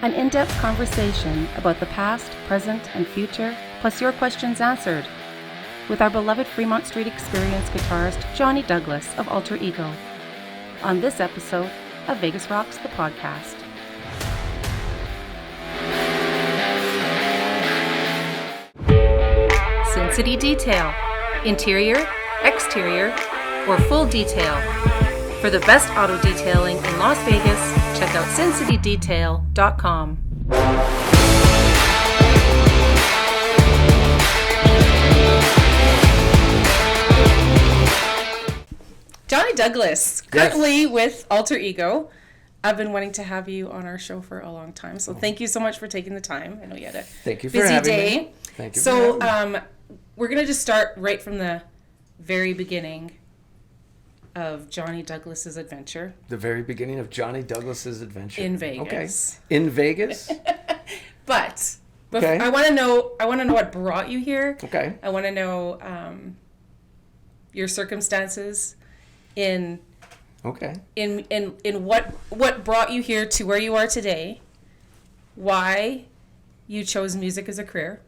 An in-depth conversation about the past, present, and future, plus your questions answered, with our beloved Fremont Street experience guitarist Johnny Douglas of Alter Ego. On this episode of Vegas Rocks, the podcast. Sin City Detail. Interior, exterior, or full detail. For the best auto detailing in Las Vegas, check out sincitydetail.com. Johnny Douglas, currently with Alter Ego. I've been wanting to have you on our show for a long time, so thank you so much for taking the time. I know you had a busy day. Me. Thank you. So we're going to just start right from the very beginning of Johnny Douglas's adventure. The very beginning of Johnny Douglas's adventure. In Vegas. Okay. In Vegas? But okay. I want to know what brought you here. Okay. I want to know your circumstances in what brought you here to where you are today, why you chose music as a career,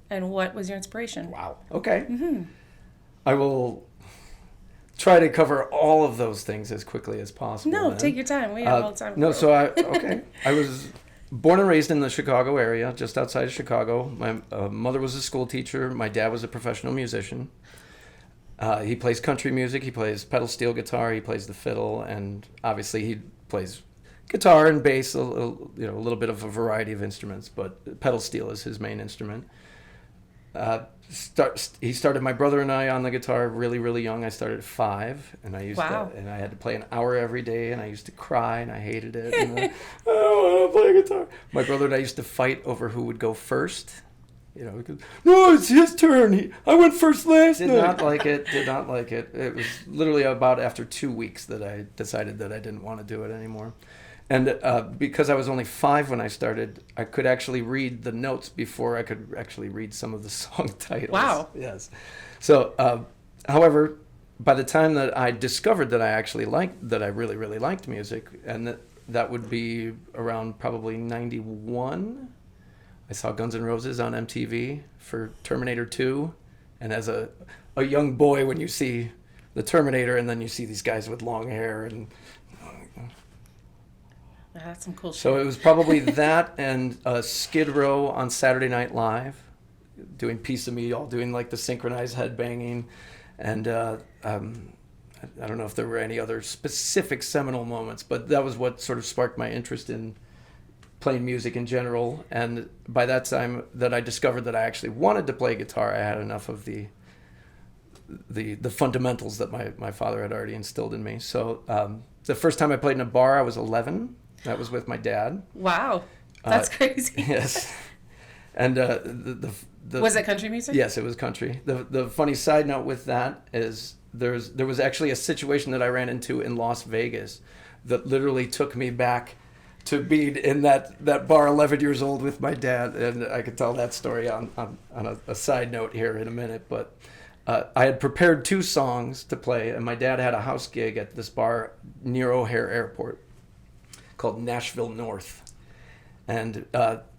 and what was your inspiration. Wow. Okay. Mm-hmm. I will try to cover all of those things as quickly as possible. No, then. take your time. We have all the time. No, I was born and raised in the Chicago area, just outside of Chicago. My mother was a school teacher. My dad was a professional musician. He plays country music. He plays pedal steel guitar. He plays the fiddle, and obviously he plays guitar and bass. A little bit of a variety of instruments, but pedal steel is his main instrument. He started my brother and I on the guitar really, really young. I started at 5, and I had to play an hour every day, and I used to cry, and I hated it. And I don't want to play guitar. My brother and I used to fight over who would go first. Because, no, it's his turn. I went first last night. Did not like it. It was literally about after 2 weeks that I decided that I didn't want to do it anymore. And because I was only 5 when I started, I could actually read the notes before I could actually read some of the song titles. Wow. Yes. So, however, by the time that I discovered that I really, really liked music, and that would be around probably 91, I saw Guns N' Roses on MTV for Terminator 2. And as a young boy, when you see the Terminator and then you see these guys with long hair and... That's some cool shit. So it was probably that and Skid Row on Saturday Night Live, doing Piece of Me, all doing like the synchronized headbanging. And I don't know if there were any other specific seminal moments, but that was what sort of sparked my interest in playing music in general. And by that time that I discovered that I actually wanted to play guitar, I had enough of the fundamentals that my father had already instilled in me. So the first time I played in a bar, I was 11. That was with my dad. Wow, that's crazy. Yes. And was it country music? Yes, it was country. The funny side note with that is there was actually a situation that I ran into in Las Vegas that literally took me back to being in that bar 11 years old with my dad. And I could tell that story on a side note here in a minute. But I had prepared 2 songs to play, and my dad had a house gig at this bar near O'Hare Airport called Nashville North. And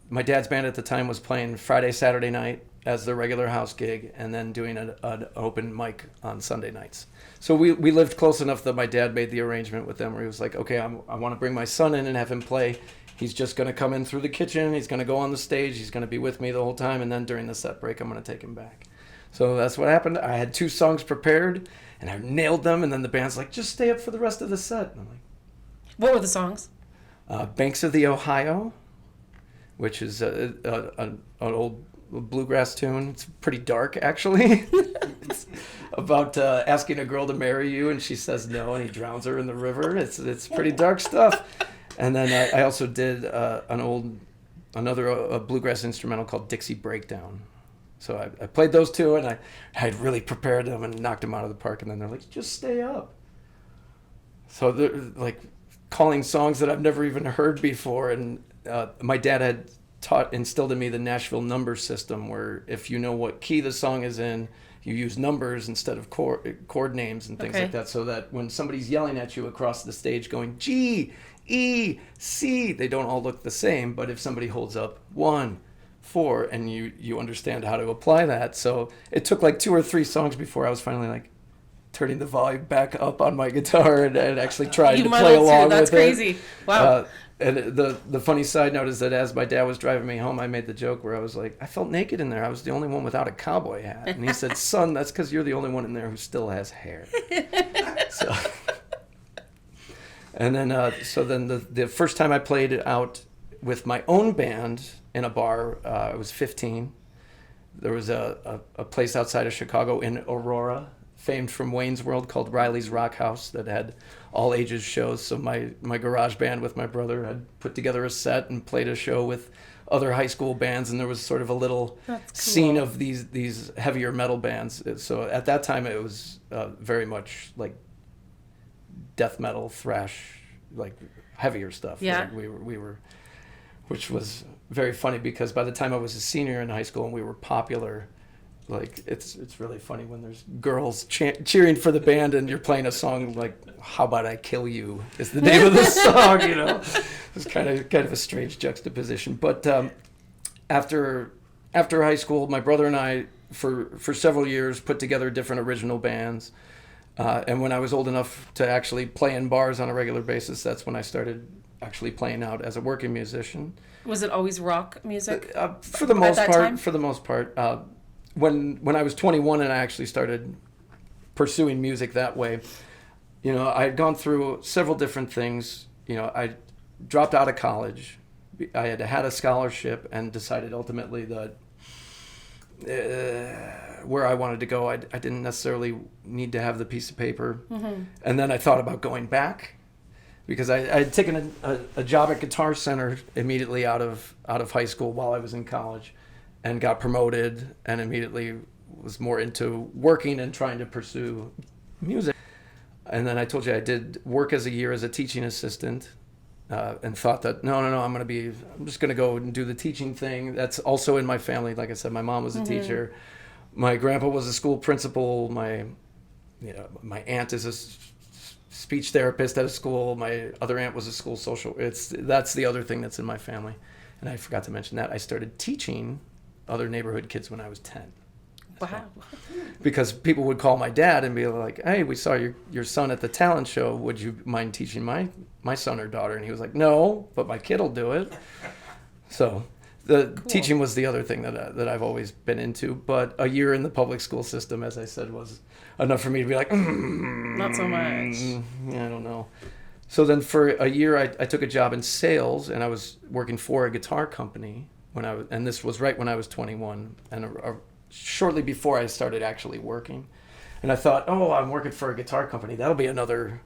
my dad's band at the time was playing Friday, Saturday night as their regular house gig, and then doing an open mic on Sunday nights. So we lived close enough that my dad made the arrangement with them where he was like, okay, I want to bring my son in and have him play. He's just going to come in through the kitchen. He's going to go on the stage. He's going to be with me the whole time. And then during the set break, I'm going to take him back. So that's what happened. I had 2 songs prepared, and I nailed them. And then the band's like, just stay up for the rest of the set. And I'm like, what were the songs? Banks of the Ohio, which is an old bluegrass tune. It's pretty dark, actually. It's about asking a girl to marry you, and she says no, and he drowns her in the river. It's pretty dark stuff. And then I also did another bluegrass instrumental called Dixie Breakdown. So I played those 2, and I had really prepared them and knocked them out of the park. And then they're like, just stay up. So they're like calling songs that I've never even heard before. And my dad had instilled in me the Nashville number system, where if you know what key the song is in, you use numbers instead of chord names and things like that, so that when somebody's yelling at you across the stage going G, E, C. They don't all look the same, but if somebody holds up 1, 4, and you understand how to apply that. So it took like 2 or 3 songs before I was finally like turning the volume back up on my guitar and actually trying to play along That's with crazy. it. Wow. And the funny side note is that as my dad was driving me home, I made the joke where I was like, I felt naked in there. I was the only one without a cowboy hat. And he said, son, that's because you're the only one in there who still has hair. So, and then, so then the first time I played out with my own band in a bar, I was 15. There was a place outside of Chicago in Aurora, famed from Wayne's World, called Riley's Rock House, that had all ages shows. So my garage band with my brother had put together a set and played a show with other high school bands, and there was sort of a little scene of these heavier metal bands. So at that time it was very much like death metal, thrash, like heavier stuff. Yeah. Like we were, which was very funny because by the time I was a senior in high school and we were popular, like it's really funny when there's girls cheering for the band and you're playing a song like "How About I Kill You" is the name of the song. You know, it's kind of a strange juxtaposition. But after high school, my brother and I for several years put together different original bands. And when I was old enough to actually play in bars on a regular basis, that's when I started actually playing out as a working musician. Was it always rock music? For the most part. time? For the most part. When I was 21 and I actually started pursuing music that way, you know, I had gone through several different things. You know, I dropped out of college. I had a scholarship and decided ultimately that where I wanted to go, I didn't necessarily need to have the piece of paper. Mm-hmm. And then I thought about going back because I had taken a job at Guitar Center immediately out of high school while I was in college, and got promoted and immediately was more into working and trying to pursue music. And then I told you I did work as a year as a teaching assistant and thought that, no, I'm just going to go and do the teaching thing. That's also in my family. Like I said, my mom was a teacher. My grandpa was a school principal. My aunt is a speech therapist at a school. My other aunt was a school social. That's the other thing that's in my family. And I forgot to mention that I started teaching other neighborhood kids when I was 10. Wow. Because people would call my dad and be like, hey, we saw your son at the talent show. Would you mind teaching my son or daughter? And he was like, no, but my kid will do it. So the teaching was the other thing that I've always been into. But a year in the public school system, as I said, was enough for me to be like, not so much. Yeah, I don't know. So then for a year, I took a job in sales, and I was working for a guitar company and this was right when I was 21, and shortly before I started actually working. And I thought, I'm working for a guitar company. That'll be another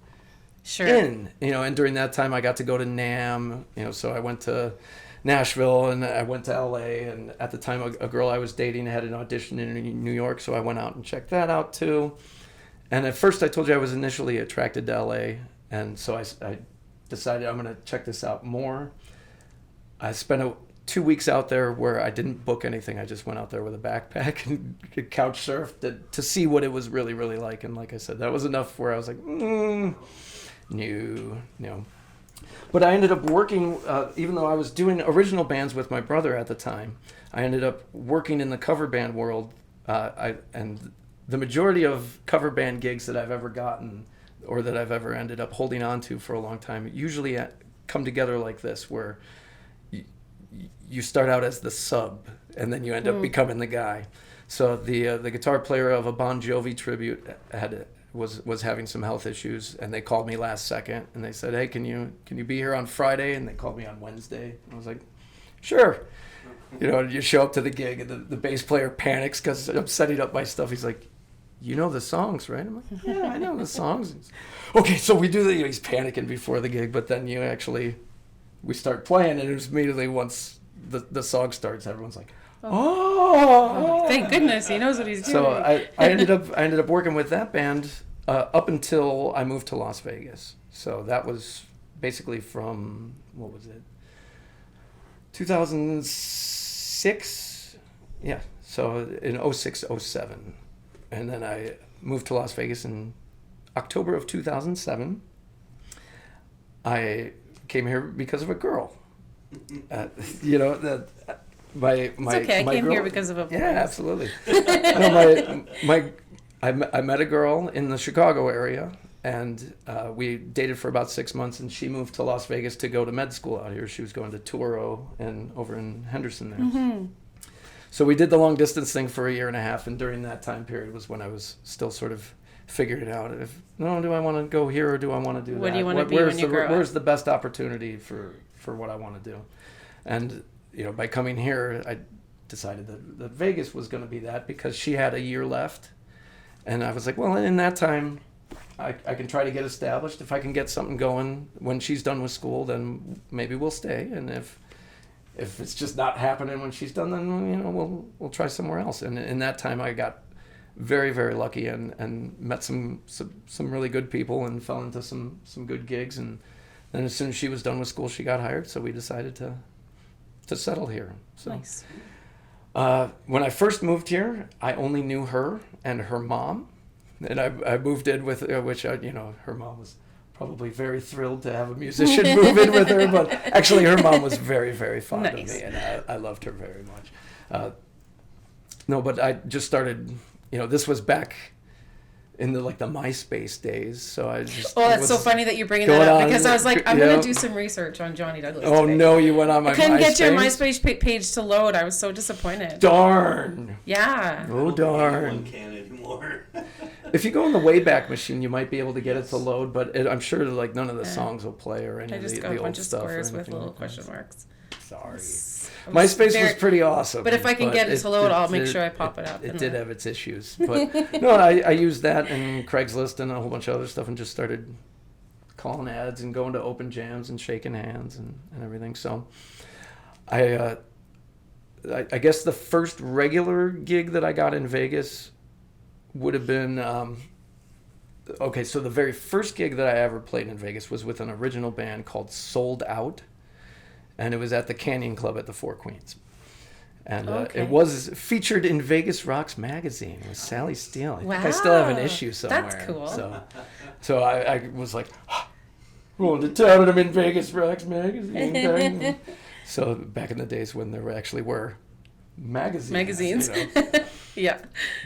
in, you know. And during that time, I got to go to NAMM, you know. So I went to Nashville and I went to LA. And at the time, a girl I was dating had an audition in New York, so I went out and checked that out too. And at first, I told you I was initially attracted to LA, and so I decided I'm going to check this out more. I spent 2 weeks out there where I didn't book anything. I just went out there with a backpack and couch surfed to see what it was really, really like. And like I said, that was enough where I was like, no. But I ended up working, even though I was doing original bands with my brother at the time, I ended up working in the cover band world. And the majority of cover band gigs that I've ever gotten or that I've ever ended up holding on to for a long time usually come together like this, where you start out as the sub, and then you end up becoming the guy. So the guitar player of a Bon Jovi tribute was having some health issues, and they called me last second, and they said, "Hey, can you be here on Friday?" And they called me on Wednesday. And I was like, "Sure." You know, you show up to the gig, and the bass player panics because I'm setting up my stuff. He's like, "You know the songs, right?" I'm like, "Yeah, I know the songs." Okay, so we do he's panicking before the gig, but then we start playing, and it was immediately once the song starts, everyone's like, oh, thank goodness he knows what he's doing. So I ended up working with that band up until I moved to Las Vegas. So that was basically from, what was it, 2006? Yeah, so in 06, 07. And then I moved to Las Vegas in October of 2007. I came here because of a girl. You know, that my It's okay. I my came girl, here because of a place. yeah, absolutely. No, I met a girl in the Chicago area, and we dated for about 6 months, and she moved to Las Vegas to go to med school out here. She was going to Touro and over in Henderson there. Mm-hmm. So we did the long distance thing for a year and a half, and during that time period was when I was still sort of figuring it out. Do I want to go here or do I want to do that? What do you want to be when you grow up? Where's the best opportunity for what I want to do? And by coming here, I decided that Vegas was going to be that, because she had a year left, and I was like, well, in that time, I can try to get established. If I can get something going when she's done with school, then maybe we'll stay, and if it's just not happening when she's done, then we'll try somewhere else. And in that time, I got very, very lucky and met some really good people and fell into some good gigs. And then as soon as she was done with school, she got hired. So we decided to settle here. So, nice. When I first moved here, I only knew her and her mom, and I moved in with which her mom was probably very thrilled to have a musician move in with her, but actually her mom was very, very fond of me, and I loved her very much. No, but I just started, this was back in the MySpace days, so I just... Oh, that's so funny that you're bringing that up, because I was like, I'm going to do some research on Johnny Douglas Oh, today. no, you went on my MySpace? I couldn't get your MySpace page to load. I was so disappointed. Darn. Yeah. Oh, darn. One can anymore. If you go in the Wayback Machine, you might be able to get it to load, but I'm sure none of the songs will play or any I of just the got a old bunch of stuff. squares or with anything little like that. question marks. Sorry. MySpace was pretty awesome. But if I can get it to load, I'll make sure I pop it up. It did have its issues. But no, I used that and Craigslist and a whole bunch of other stuff and just started calling ads and going to open jams and shaking hands and everything. So I guess the first regular gig that I got in Vegas would have been... so the very first gig that I ever played in Vegas was with an original band called Sold Out. And it was at the Canyon Club at the Four Queens. And it was featured in Vegas Rocks magazine with Sally Steele. I think I still have an issue somewhere. That's cool. So I was like, going to town and I'm in Vegas Rocks magazine. So back in the days when there actually were magazines. Yeah.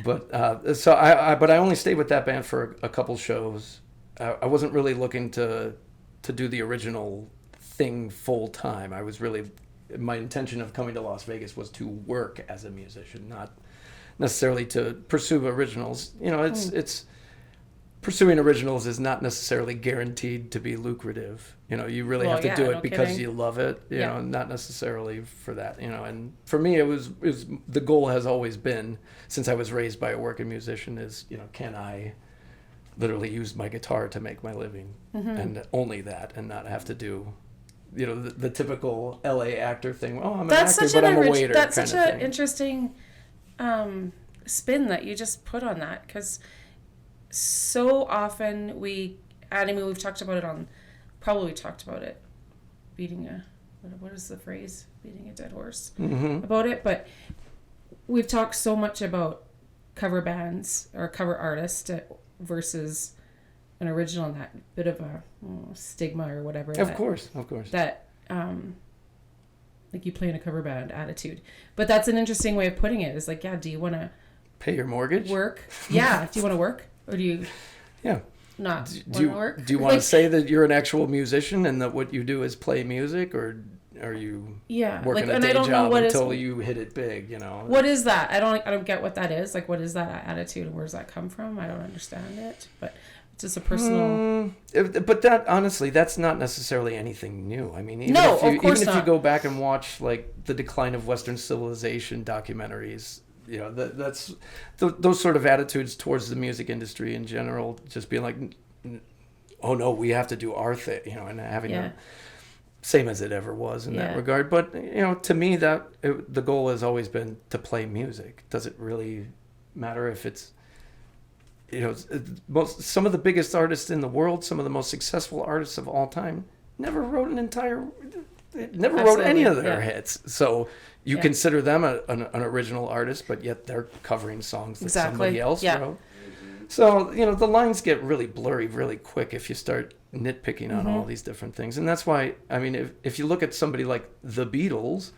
But I only stayed with that band for a couple shows. I wasn't really looking to do the original thing full time. I was really, my intention of coming to Las Vegas was to work as a musician, not necessarily to pursue originals. It's pursuing originals is not necessarily guaranteed to be lucrative. You really have to do it because you love it. You know, not necessarily for that. And for me, it was the goal has always been, since I was raised by a working musician, is can I literally use my guitar to make my living, and only that, and not have to do the typical LA actor thing. Oh, I'm an actor, but I'm a waiter. That's such an interesting spin that you just put on that, because so often we've talked about it beating a, what is the phrase? Beating a dead horse about it, but we've talked so much about cover bands or cover artists versus an original, and that bit of a stigma or whatever. Of course. That, like you play in a cover band attitude. But that's an interesting way of putting it. Is like, do you want to pay your mortgage? Work? Yeah. Do you want to work? Or do you not want to work? Do you want to say that you're an actual musician and that what you do is play music, or are you working a day job until you hit it big, What is that? I don't get what that is. Like, what is that attitude and where does that come from? I don't understand it. But it's just a personal... But that, honestly, that's not necessarily anything new. I mean, even if you go back and watch, like, the decline of Western civilization documentaries, that's those sort of attitudes towards the music industry in general, just being like, oh, no, we have to do our thing, and having the same as it ever was in that regard. But, to me, the goal has always been to play music. Does it really matter if it's... some of the biggest artists in the world, some of the most successful artists of all time, never wrote any of their hits. So you consider them an original artist, but yet they're covering songs that somebody else wrote. So, the lines get really blurry really quick if you start nitpicking on all these different things. And that's why, I mean, if you look at somebody like the Beatles,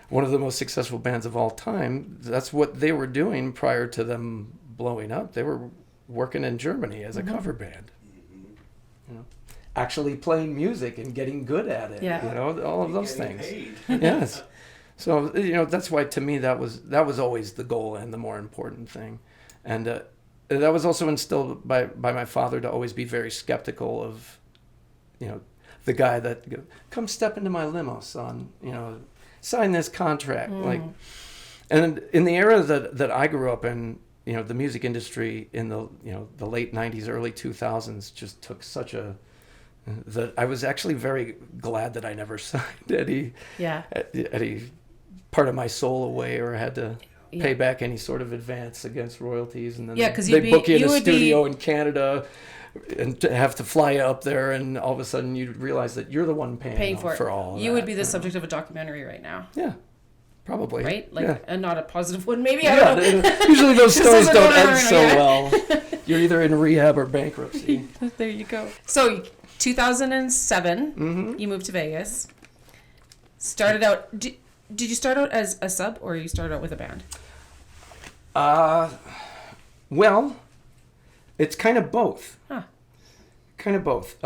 one of the most successful bands of all time, that's what they were doing prior to them blowing up. They were working in Germany as a cover band. Actually playing music and getting good at it. Yeah. All of those things. Yes. So, that's why to me that was always the goal and the more important thing. And that was also instilled by my father to always be very skeptical of, the guy that, come step into my limo, son, sign this contract. And in the era that I grew up in, the music industry in the late 90s, early 2000s just took such that I was actually very glad that I never signed any part of my soul away or had to pay back any sort of advance against royalties. And then they book you in a studio in Canada and to have to fly up there, and all of a sudden you realize that you're the one paying for all you would be the subject of a documentary right now. Yeah. Probably. Right? And not a positive one, maybe? I don't know. Usually those stories don't end so well. You're either in rehab or bankruptcy. There you go. So, 2007, you moved to Vegas. Started out... Did you start out as a sub, or you started out with a band? Well, it's kind of both. Huh. Kind of both.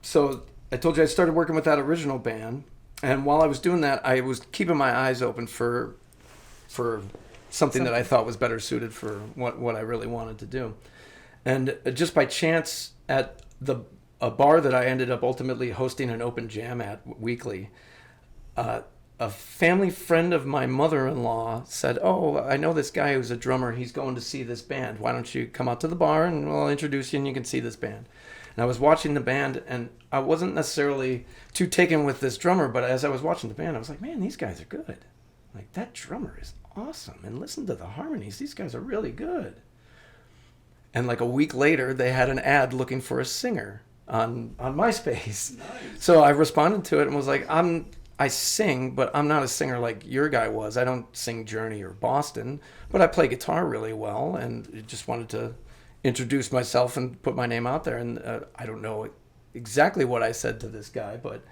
So, I told you I started working with that original band. And while I was doing that, I was keeping my eyes open for something that I thought was better suited for what I really wanted to do. And just by chance, at a bar that I ended up ultimately hosting an open jam at weekly, a family friend of my mother-in-law said, "Oh, I know this guy who's a drummer. He's going to see this band. Why don't you come out to the bar and I'll introduce you and you can see this band." And I was watching the band, and I wasn't necessarily too taken with this drummer, but as I was watching the band, I was like, man, these guys are good. Like, that drummer is awesome. And listen to the harmonies. These guys are really good. And like a week later, they had an ad looking for a singer on MySpace. Nice. So I responded to it and was like, I sing, but I'm not a singer like your guy was. I don't sing Journey or Boston, but I play guitar really well, and just wanted to introduce myself and put my name out there. And I don't know exactly what I said to this guy, but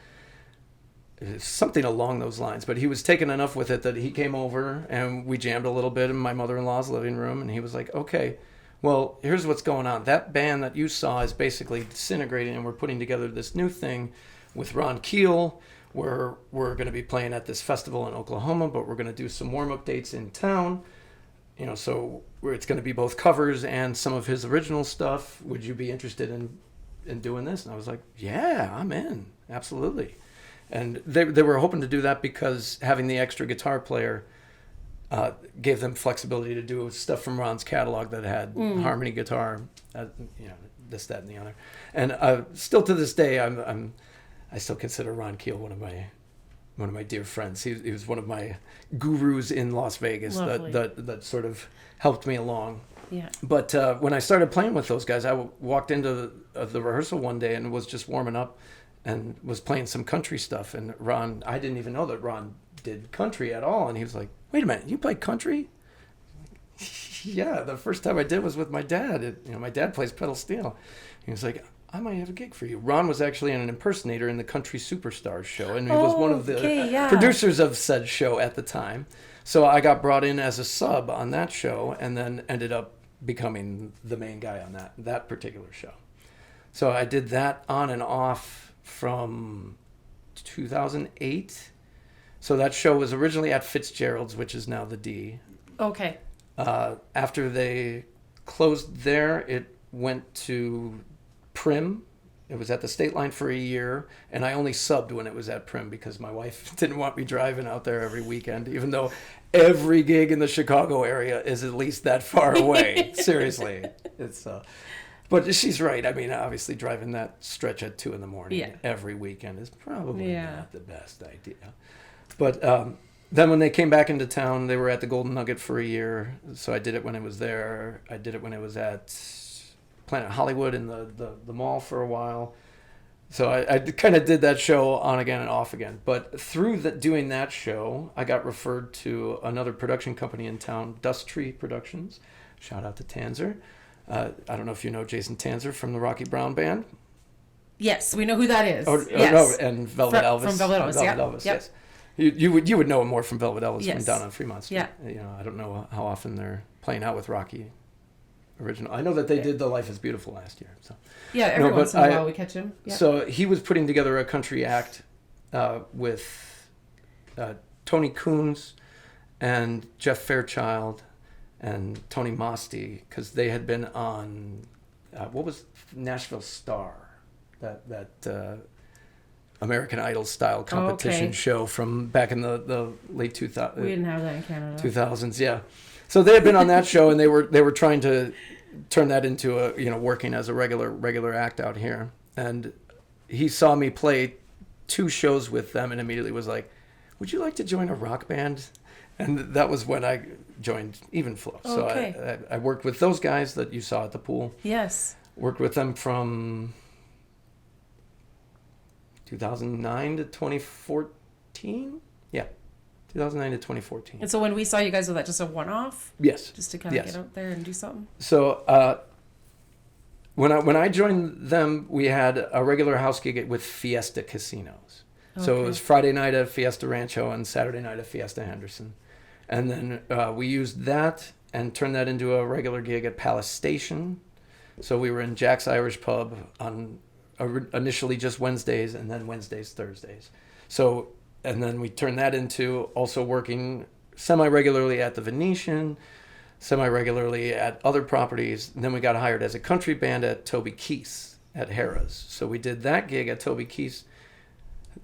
it's something along those lines. But he was taken enough with it that he came over and we jammed a little bit in my mother-in-law's living room, and he was like, okay, well, here's what's going on. That band that you saw is basically disintegrating, and we're putting together this new thing with Ron Keel. We're going to be playing at this festival in Oklahoma, but we're going to do some warm-up dates in town. So it's going to be both covers and some of his original stuff. Would you be interested in doing this? And I was like, yeah, I'm in. Absolutely. And they were hoping to do that because having the extra guitar player gave them flexibility to do stuff from Ron's catalog that had harmony guitar, this, that, and the other. And still to this day, I still consider Ron Keel one of my dear friends. He was one of my gurus in Las Vegas that sort of helped me along. Yeah. But when I started playing with those guys, I walked into the rehearsal one day and was just warming up and was playing some country stuff. And Ron, I didn't even know that Ron did country at all. And he was like, "Wait a minute, you play country?" Yeah, the first time I did was with my dad. My dad plays pedal steel. He was like, "I might have a gig for you." Ron was actually an impersonator in the Country Superstars show, and he was one of the producers of said show at the time. So I got brought in as a sub on that show, and then ended up becoming the main guy on that particular show. So I did that on and off from 2008. So that show was originally at Fitzgerald's, which is now the D. Okay. After they closed there, it went to Prim. It was at the State Line for a year, and I only subbed when it was at Prim because my wife didn't want me driving out there every weekend, even though every gig in the Chicago area is at least that far away. Seriously. It's but she's right. I mean, obviously driving that stretch at 2 a.m. every weekend is probably not the best idea. But then when they came back into town, they were at the Golden Nugget for a year. So I did it when it was there. I did it when it was at Planet Hollywood in the mall for a while. So I kind of did that show on again and off again. But through doing that show, I got referred to another production company in town, Dust Tree Productions. Shout out to Tanzer. I don't know if you know Jason Tanzer from the Rocky Brown Band. Yes, we know who that is. Yes. No, and Velvet Elvis. From Velvet Elvis, yeah. Elvis, Yep. yes. You would know him more from Velvet Elvis Yes. from down on Fremont Street. Yeah. You know, I don't know how often they're playing out with Rocky original. I know that they did the Life is Beautiful last year. So. Yeah, every once in a while we catch him. Yep. So he was putting together a country act with Tony Coons and Jeff Fairchild and Tony Mosty, because they had been on what was Nashville Star, that American Idol style competition show from back in the late 2000s. We didn't have that in Canada. 2000s, yeah. So they had been on that show, and they were trying to turn that into working as a regular act out here. And he saw me play 2 shows with them, and immediately was like, "Would you like to join a rock band?" And that was when I joined Even Flow. So I worked with those guys that you saw at the pool. Yes. Worked with them from 2009 to 2014. Yeah, 2009 to 2014. And so when we saw you guys, was that just a one-off? Yes. Just to kind of get out there and do something? So when I joined them, we had a regular house gig with Fiesta Casinos. Okay. So it was Friday night at Fiesta Rancho and Saturday night at Fiesta Henderson. And then we used that and turned that into a regular gig at Palace Station. So we were in Jack's Irish Pub on initially just Wednesdays, and then Wednesdays, Thursdays. So, and then we turned that into also working semi-regularly at the Venetian, semi-regularly at other properties. And then we got hired as a country band at Toby Keith's at Harrah's. So we did that gig at Toby Keith's,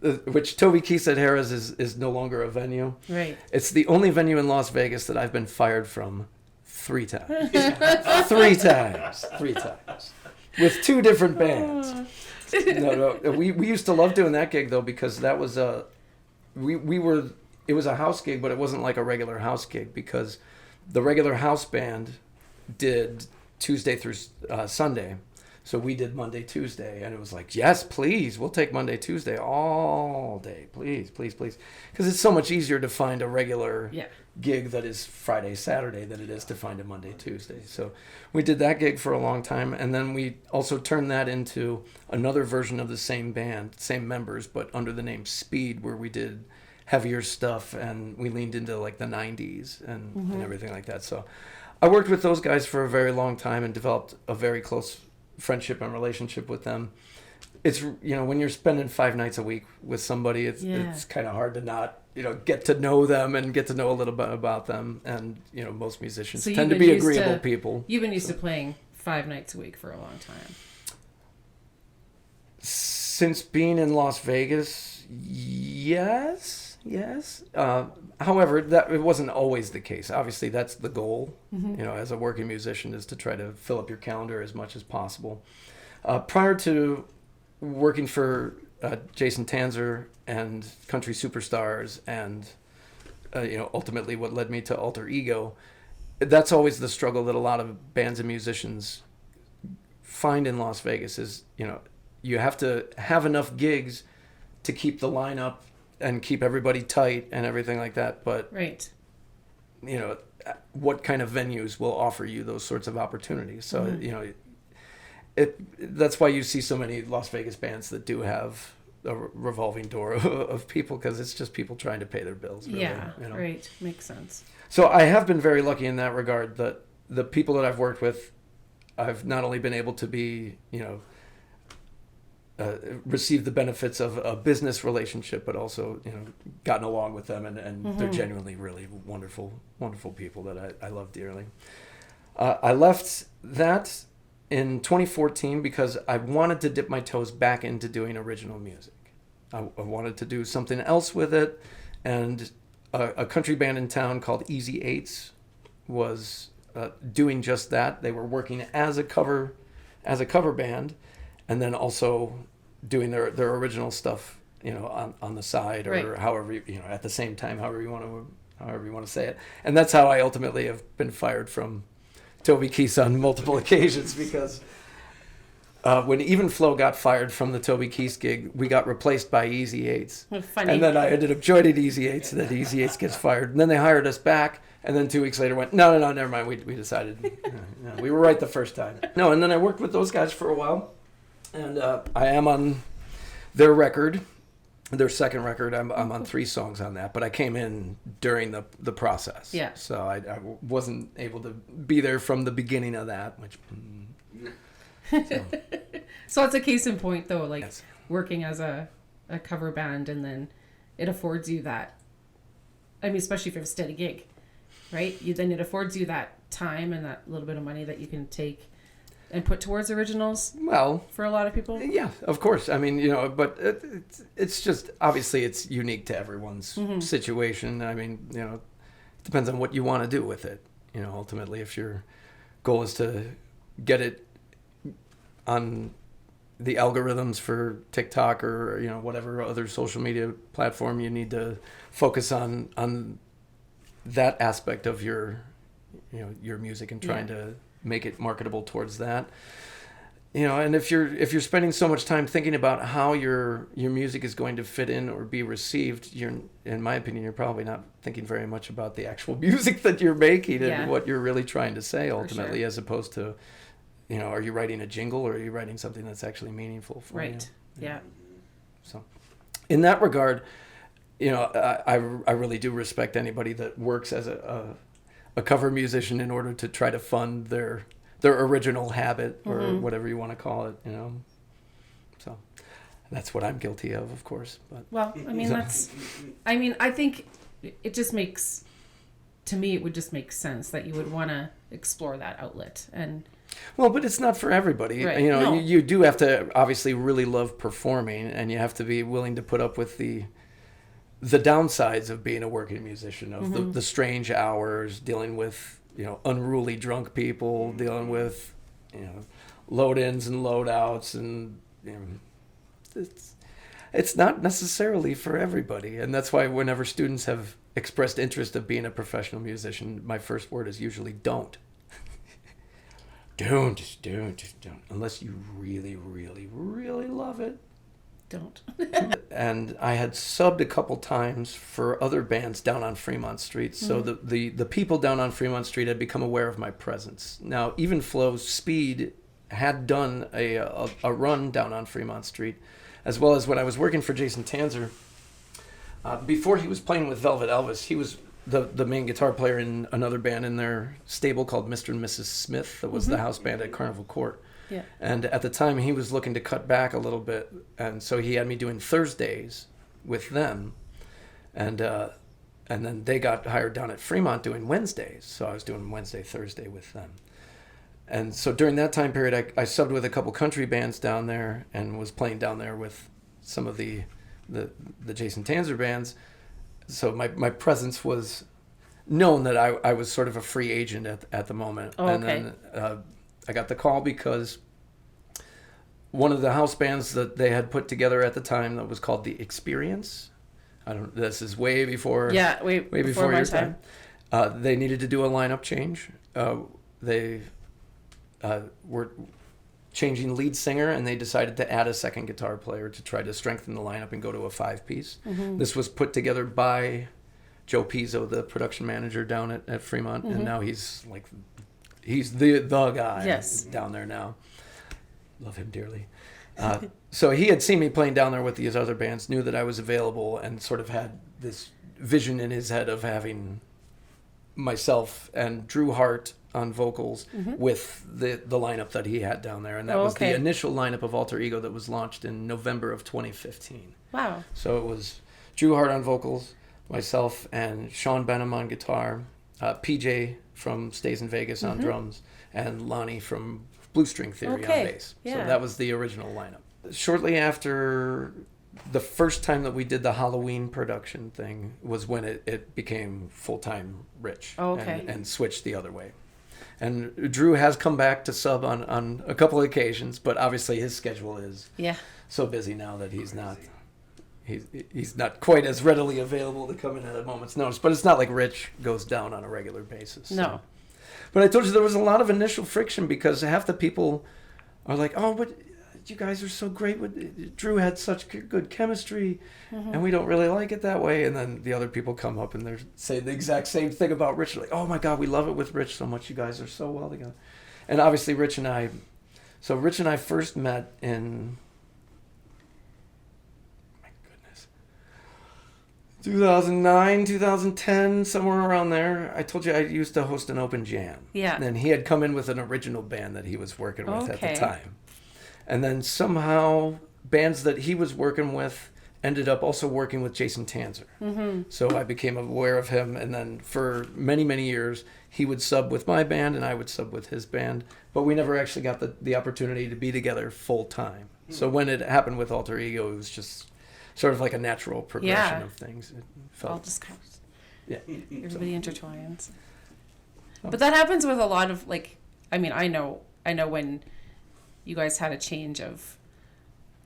which Toby Keith's at Harrah's is no longer a venue. Right. It's the only venue in Las Vegas that I've been fired from 3 times. 3 times. 3 times. With 2 different bands. No. We used to love doing that gig though, because that was it was a house gig, but it wasn't like a regular house gig, because the regular house band did Tuesday through Sunday. So we did Monday, Tuesday, and it was like, yes, please, we'll take Monday, Tuesday all day, please, please, please. Because it's so much easier to find a regular gig that is Friday, Saturday than it is to find a Monday, Tuesday. So we did that gig for a long time, and then we also turned that into another version of the same band, same members, but under the name Speed, where we did heavier stuff, and we leaned into like the 90s and everything like that. So I worked with those guys for a very long time and developed a very close friendship and relationship with them. It's, when you're spending 5 nights a week with somebody, it's kind of hard to not, get to know them and get to know a little bit about them. And, most musicians tend to be agreeable people. You've been used to playing 5 nights a week for a long time. Since being in Las Vegas, yes. However, it wasn't always the case. Obviously, that's the goal, as a working musician, is to try to fill up your calendar as much as possible. Prior to working for Jason Tanzer and Country Superstars and, ultimately what led me to Alter Ego, that's always the struggle that a lot of bands and musicians find in Las Vegas is, you have to have enough gigs to keep the lineup and keep everybody tight and everything like that. But, right. What kind of venues will offer you those sorts of opportunities? So, that's why you see so many Las Vegas bands that do have a revolving door of people, because it's just people trying to pay their bills. Really, right. Makes sense. So I have been very lucky in that regard, that the people that I've worked with, I've not only been able to be, receive the benefits of a business relationship, but also, gotten along with them, and they're genuinely really wonderful people that I love dearly. I left that in 2014 because I wanted to dip my toes back into doing original music. I wanted to do something else with it, and a country band in town called Easy Eights was doing just that. They were working as a cover band, and then also doing their original stuff, on the side, or however, at the same time, however you want to say it. And that's how I ultimately have been fired from Toby Keith's on multiple occasions, because when Even Flow got fired from the Toby Keith gig, we got replaced by Easy Eights. Funny. And then I ended up joining Easy Eights, and then Easy Eights gets fired. And then they hired us back, and then 2 weeks later went, no, never mind. We decided we were right the first time. No, and then I worked with those guys for a while, and I am on their record, their second record. I'm on 3 songs on that, but I came in during the process. Yeah. So I wasn't able to be there from the beginning of that, which... So it's a case in point, though, like Yes. working as a cover band, and then it affords you that, I mean, especially if you have a steady gig, right? Then it affords you that time and that little bit of money that you can take and put towards originals. Well, for a lot of people. yeah, of course. I mean, but it's just, obviously it's unique to everyone's situation. I mean, it depends on what you want to do with it. Ultimately, if your goal is to get it on the algorithms for TikTok or whatever other social media platform, you need to focus on that aspect of your music and trying to make it marketable towards that. And if you're spending so much time thinking about how your music is going to fit in or be received, in my opinion, you're probably not thinking very much about the actual music that you're making and what you're really trying to say ultimately, as opposed to are you writing a jingle or are you writing something that's actually meaningful for you? Right. Yeah. So, in that regard, I really do respect anybody that works as a cover musician in order to try to fund their original habit or whatever you want to call it. So that's what I'm guilty of course. But well, I mean, I think it just makes, to me, it would just make sense that you would want to explore that outlet. And well, but it's not for everybody. Right. You do have to obviously really love performing, and you have to be willing to put up with the downsides of being a working musician, of the strange hours, dealing with unruly drunk people, dealing with load-ins and load-outs, and it's not necessarily for everybody. And that's why whenever students have expressed interest of being a professional musician, my first word is usually don't. Just don't. Unless you really, really, really love it. Don't. And I had subbed a couple times for other bands down on Fremont Street. So the people down on Fremont Street had become aware of my presence. Now, Even Flow's Speed had done a run down on Fremont Street, as well as when I was working for Jason Tanzer. Before he was playing with Velvet Elvis, he was the main guitar player in another band in their stable called Mr. and Mrs. Smith, that was the house band at Carnival Court. Yeah. And at the time, he was looking to cut back a little bit, and so he had me doing Thursdays with them, and then they got hired down at Fremont doing Wednesdays, so I was doing Wednesday, Thursday with them. And so during that time period, I subbed with a couple country bands down there and was playing down there with some of the Jason Tanzer bands. So my presence was known, that I was sort of a free agent at the moment. Oh, okay. And then I got the call because one of the house bands that they had put together at the time, that was called The Experience. This is way before. Yeah, way before your time. They needed to do a lineup change. They were changing lead singer, and they decided to add a second guitar player to try to strengthen the lineup and go to a 5-piece. This was put together by Joe Pizzo, the production manager down at Fremont, and now he's the guy down there now. Love him dearly. So he had seen me playing down there with these other bands, knew that I was available, and sort of had this vision in his head of having myself and Drew Hart on vocals with the lineup that he had down there. And that was the initial lineup of Alter Ego that was launched in November of 2015. Wow. So it was Drew Hart on vocals, myself, and Sean Benham on guitar, PJ from Stays in Vegas on drums, and Lonnie from Blue String Theory on bass. Yeah. So that was the original lineup. Shortly after the first time that we did the Halloween production thing was when it became full-time Rich and switched the other way. And Drew has come back to sub on a couple of occasions, but obviously his schedule is so busy now that he's not quite as readily available to come in at a moment's notice. But it's not like Rich goes down on a regular basis. No. So. But I told you there was a lot of initial friction because half the people are like, oh, but you guys are so great. Drew had such good chemistry, and we don't really like it that way. And then the other people come up and they're saying the exact same thing about Rich. Like, oh my God, we love it with Rich so much. You guys are so well together. And obviously Rich and I first met in, my goodness, 2009, 2010, somewhere around there. I told you I used to host an open jam. Yeah. And he had come in with an original band that he was working with at the time. And then somehow bands that he was working with ended up also working with Jason Tanzer. So I became aware of him. And then for many, many years, he would sub with my band and I would sub with his band. But we never actually got the opportunity to be together full time. So when it happened with Alter Ego, it was just sort of like a natural progression of things. It felt, all just comes. Yeah. Everybody intertwines. But that happens with a lot of, like, I mean, I know when you guys had a change of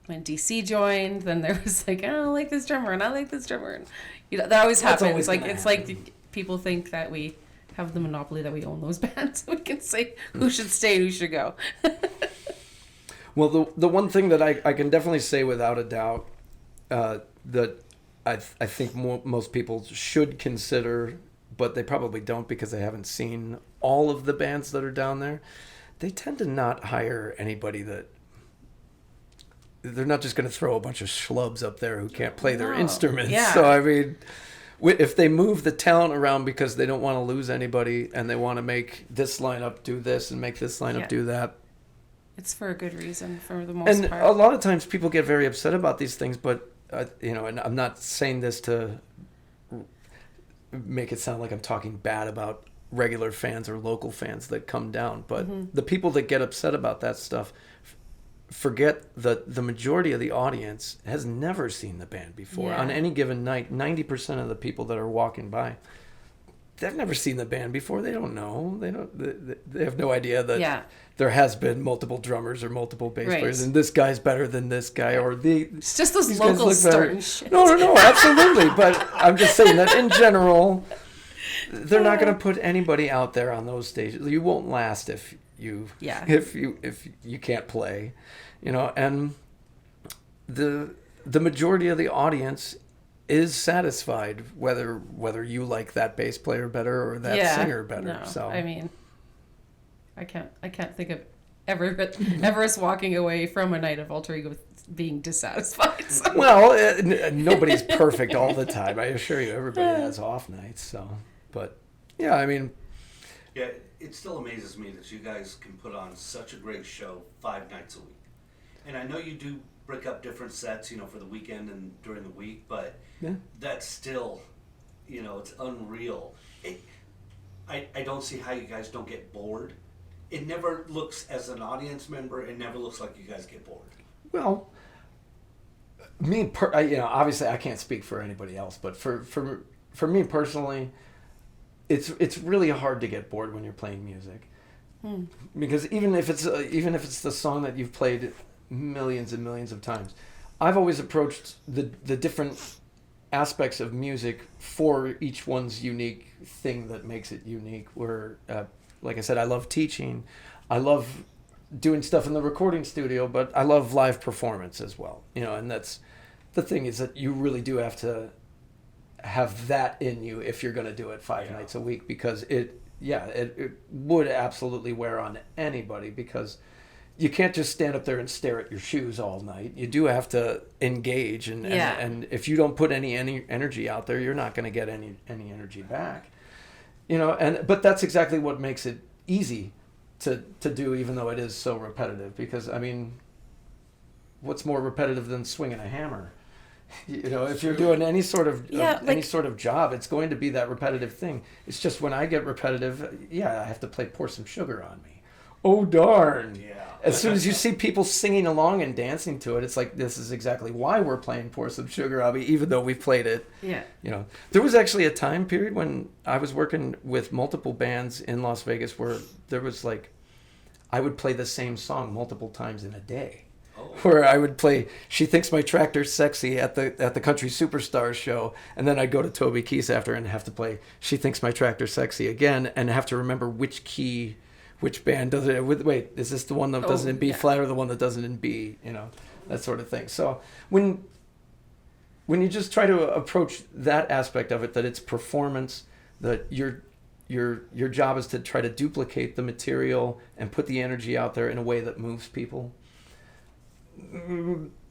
when DC joined, then there was like, I don't like this drummer and I like this drummer. And, you know, that always happens. Always like, it's happen. Like people think that we have the monopoly, that we own those bands. We can say who should stay, who should go. Well, the one thing that I can definitely say without a doubt that I think most people should consider, but they probably don't because they haven't seen all of the bands that are down there. They tend to not hire anybody that they're not just going to throw a bunch of schlubs up there who can't play their instruments. Yeah. So, I mean, if they move the talent around because they don't want to lose anybody and they want to make this lineup do this and make this lineup do that. It's for a good reason for the most part. And a lot of times people get very upset about these things, but, and I'm not saying this to make it sound like I'm talking bad about regular fans or local fans that come down, but the people that get upset about that stuff forget that the majority of the audience has never seen the band before. On any given night, 90% of the people that are walking by, they've never seen the band before. They don't know. They have no idea that there has been multiple drummers or multiple bass players, and this guy's better than this guy, or it's just those locals starting shit. No, absolutely. But I'm just saying that in general, they're not going to put anybody out there on those stages. You won't last if you can't play, and the majority of the audience is satisfied whether you like that bass player better or that singer better. No, so I mean, I can't think of ever us walking away from a night of Alter Ego being dissatisfied. So. Well, nobody's perfect all the time. I assure you, everybody has off nights. So, but yeah, I mean, yeah, it still amazes me that you guys can put on such a great show 5 nights a week. And I know you do break up different sets, for the weekend and during the week, but that's still, it's unreal. I don't see how you guys don't get bored. It never looks, as an audience member, it never looks like you guys get bored. Well, obviously I can't speak for anybody else, but for me personally, it's really hard to get bored when you're playing music, because even if it's the song that you've played millions and millions of times, I've always approached the different aspects of music for each one's unique thing that makes it unique. Where, like I said, I love teaching, I love doing stuff in the recording studio, but I love live performance as well. And that's the thing, is that you really do have to have that in you if you're going to do it 5 nights a week, because it would absolutely wear on anybody, because you can't just stand up there and stare at your shoes all night. You do have to engage, and if you don't put any energy out there, you're not going to get any energy back. But that's exactly what makes it easy to do, even though it is so repetitive, because I mean, what's more repetitive than swinging a hammer? If you're doing any sort of job, it's going to be that repetitive thing. It's just when I get repetitive, I have to play Pour Some Sugar on Me. Oh, darn. Yeah. As soon as you see people singing along and dancing to it, it's like, this is exactly why we're playing Pour Some Sugar on Me, even though we've played it. Yeah. There was actually a time period when I was working with multiple bands in Las Vegas where there was I would play the same song multiple times in a day. Where I would play She Thinks My Tractor's Sexy at the Country Superstars show, and then I'd go to Toby Keith after and have to play She Thinks My Tractor's Sexy again, and have to remember which which band does it with. Wait, is this the one that does it in B flat or the one that does it in B? You know, that sort of thing. So when you just try to approach that aspect of it, that it's performance, that your job is to try to duplicate the material and put the energy out there in a way that moves people.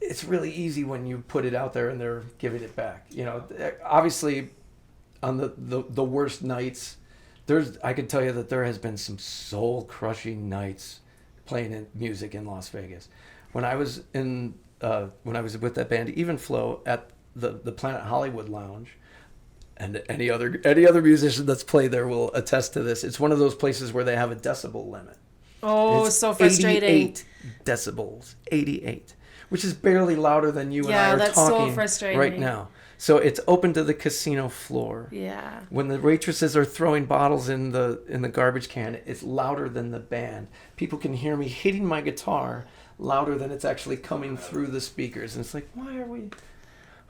It's really easy when you put it out there and they're giving it back. You know, obviously, on the worst nights, I can tell you that there has been some soul crushing nights playing in music in Las Vegas. When I was with that band Even Flow at the Planet Hollywood Lounge, and any other musician that's played there will attest to this. It's one of those places where they have a decibel limit. Oh, it's so frustrating. 88 decibels, 88, which is barely louder than you and I are talking right now. So it's open to the casino floor. Yeah. When the waitresses are throwing bottles in the garbage can, it's louder than the band. People can hear me hitting my guitar louder than it's actually coming through the speakers. And it's like, why are we?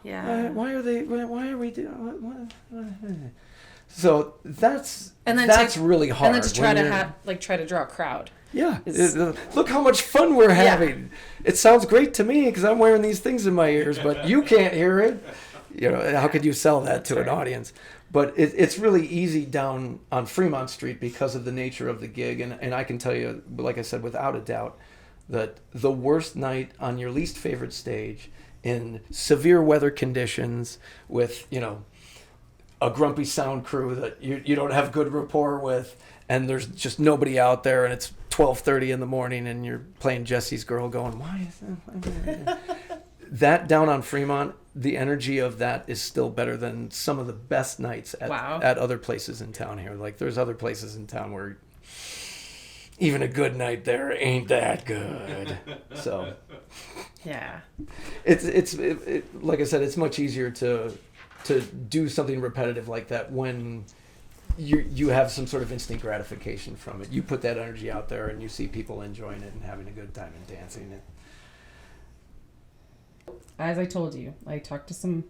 Yeah. Why are we doing? So that's really hard. And then to try to draw a crowd. Yeah. Look how much fun we're having. Yeah. It sounds great to me because I'm wearing these things in my ears, but you can't hear it. You know, how could you sell that to an audience? But it's really easy down on Fremont Street because of the nature of the gig. And I can tell you, like I said, without a doubt, that the worst night on your least favorite stage in severe weather conditions with, you know, a grumpy sound crew that you don't have good rapport with, and there's just nobody out there, and it's 12:30 in the morning, and you're playing Jesse's Girl going, why is that? That down on Fremont, the energy of that is still better than some of the best nights at other places in town here. Like, there's other places in town where even a good night there ain't that good. So yeah, it's like I said, it's much easier to do something repetitive like that when you have some sort of instant gratification from it. You put that energy out there and you see people enjoying it and having a good time and dancing it. As I told you, I talked to some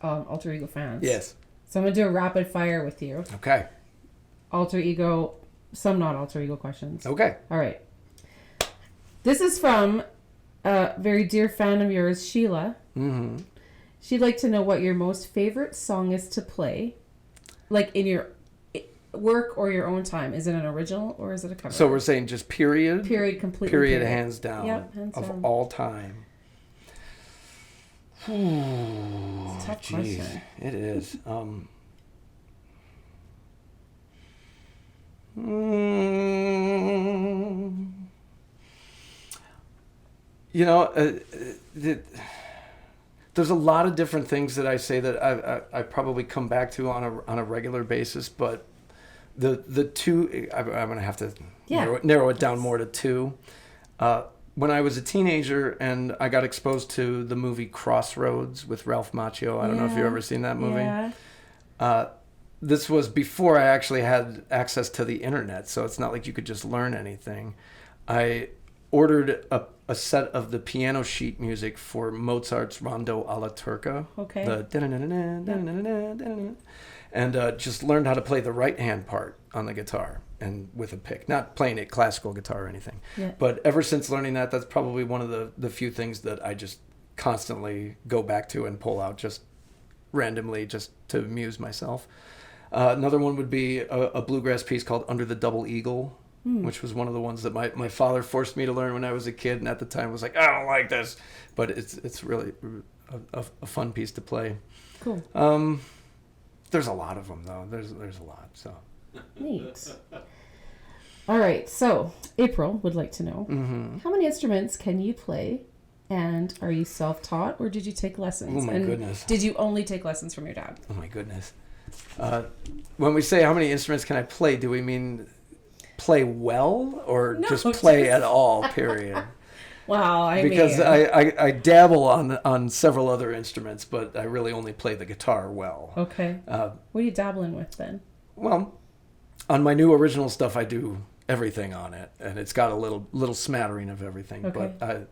Alter Ego fans. Yes. So I'm going to do a rapid fire with you. Okay. Alter Ego, some not Alter Ego questions. Okay. All right. This is from a very dear fan of yours, Sheila. Mm-hmm. She'd like to know what your most favorite song is to play, like in your work or your own time. Is it an original or is it a cover? So we're saying just period? Period, completely. Period, hands down. Yep, hands down. Of all time. It's a tough question. It is. You know, there's a lot of different things that I say that I probably come back to on a regular basis, but the two I'm going to have to narrow it down more to two. When I was a teenager and I got exposed to the movie Crossroads with Ralph Macchio, I don't know if you've ever seen that movie. Yeah. This was before I actually had access to the internet, so it's not like you could just learn anything. I ordered a set of the piano sheet music for Mozart's Rondo alla Turca. Okay. And just learned how to play the right hand part on the guitar and with a pick. Not playing it classical guitar or anything. Yeah. But ever since learning that, that's probably one of the few things that I just constantly go back to and pull out just randomly just to amuse myself. Another one would be a bluegrass piece called Under the Double Eagle, which was one of the ones that my father forced me to learn when I was a kid, and at the time was like, I don't like this. But it's really a fun piece to play. Cool. There's a lot of them, though. There's a lot. So neat. All right. So April would like to know, how many instruments can you play, and are you self-taught or did you take lessons? Oh my goodness! Did you only take lessons from your dad? Oh my goodness! When we say how many instruments can I play, do we mean play well or just play at all? Period. Wow, because I dabble on several other instruments, but I really only play the guitar well. Okay. What are you dabbling with then? Well, on my new original stuff, I do everything on it, and it's got a little smattering of everything. Okay. But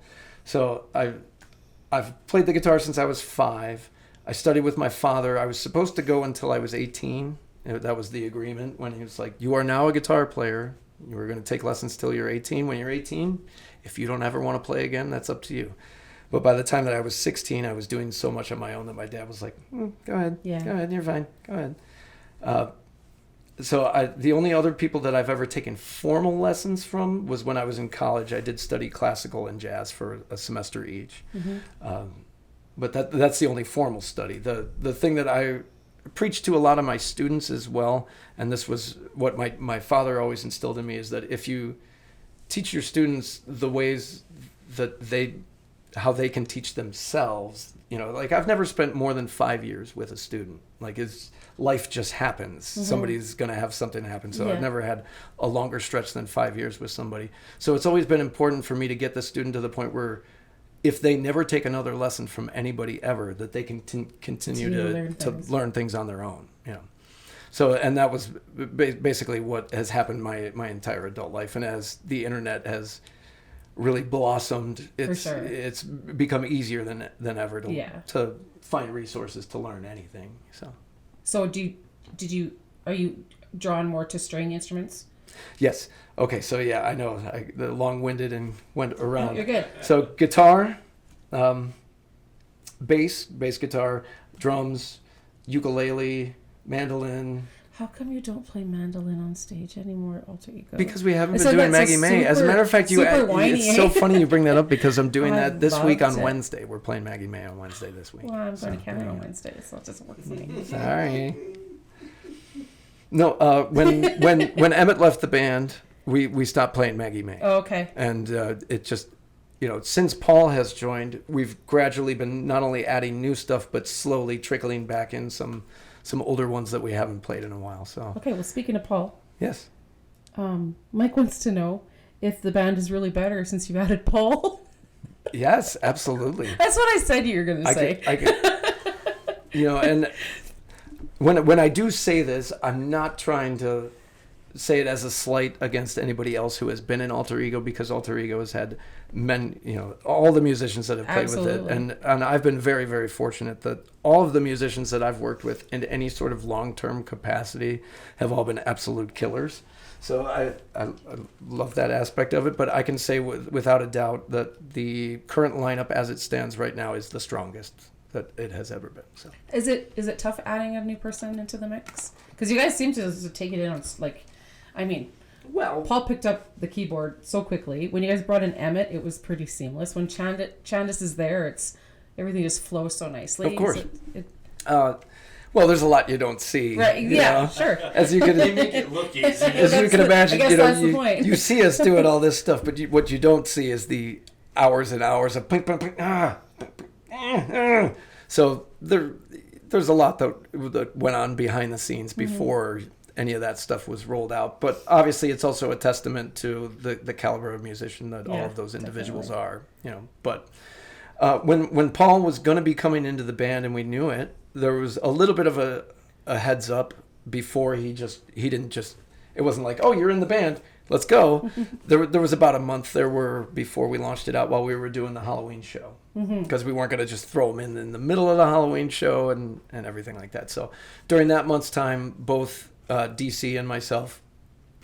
I've played the guitar since I was 5. I studied with my father. I was supposed to go until I was 18. That was the agreement when he was like, "You are now a guitar player. You were going to take lessons till you're 18. When you're 18, if you don't ever want to play again, that's up to you. But by the time that I was 16, I was doing so much on my own that my dad was like, go ahead, go ahead, you're fine, go ahead. The only other people that I've ever taken formal lessons from was when I was in college. I did study classical and jazz for a semester each. But that's the only formal study. The thing that I preach to a lot of my students as well, and this was what my father always instilled in me, is that if you teach your students the ways that how they can teach themselves, like I've never spent more than 5 years with a student. Like life just happens. Somebody's going to have something happen. So I've never had a longer stretch than 5 years with somebody. So it's always been important for me to get the student to the point where if they never take another lesson from anybody ever, that they can continue to learn things on their own, So, and that was basically what has happened my entire adult life. And as the internet has really blossomed, it's become easier than ever to find resources to learn anything. So are you drawn more to string instruments? Yes. Okay. So yeah, I know the long-winded and went around. You're good. So guitar, bass guitar, drums, ukulele, mandolin. How come you don't play mandolin on stage anymore at Alter Ego? Because we haven't been doing Maggie May. As a matter of fact, it's so funny you bring that up because I'm doing that this week on Wednesday. We're playing Maggie May on Wednesday this week. Well, I'm going to Canada on Wednesday, so it doesn't work for me. Sorry. No, when Emmett left the band, we stopped playing Maggie May. Oh, okay. And it just, since Paul has joined, we've gradually been not only adding new stuff, but slowly trickling back in some older ones that we haven't played in a while. So okay, well, speaking of Paul. Yes. Mike wants to know if the band is really better since you've added Paul. Yes, absolutely. That's what I said you were going to say. And when I do say this, I'm not trying to say it as a slight against anybody else who has been in Alter Ego, because Alter Ego has had all the musicians that have played with it. And I've been very, very fortunate that all of the musicians that I've worked with in any sort of long-term capacity have all been absolute killers. So I love that aspect of it, but I can say without a doubt that the current lineup as it stands right now is the strongest that it has ever been. So is it tough adding a new person into the mix? Because you guys seem to take it in on Paul picked up the keyboard so quickly. When you guys brought in Emmett, it was pretty seamless. When Chandice is there, everything just flows so nicely. Of course. Well, there's a lot you don't see. Right. Yeah. Sure. As you can, they make it look easy. As you can imagine, I guess that's the point. You see us doing all this stuff, but what you don't see is the hours and hours of ping, ping, ping, So there's a lot that went on behind the scenes before any of that stuff was rolled out. But obviously, it's also a testament to the caliber of musician that all of those individuals are. But when Paul was going to be coming into the band and we knew it, there was a little bit of a heads up before he didn't just. It wasn't like, oh, you're in the band, let's go. There was about a month before we launched it out while we were doing the Halloween show, because we weren't going to just throw him in the middle of the Halloween show and everything like that. So during that month's time, both DC and myself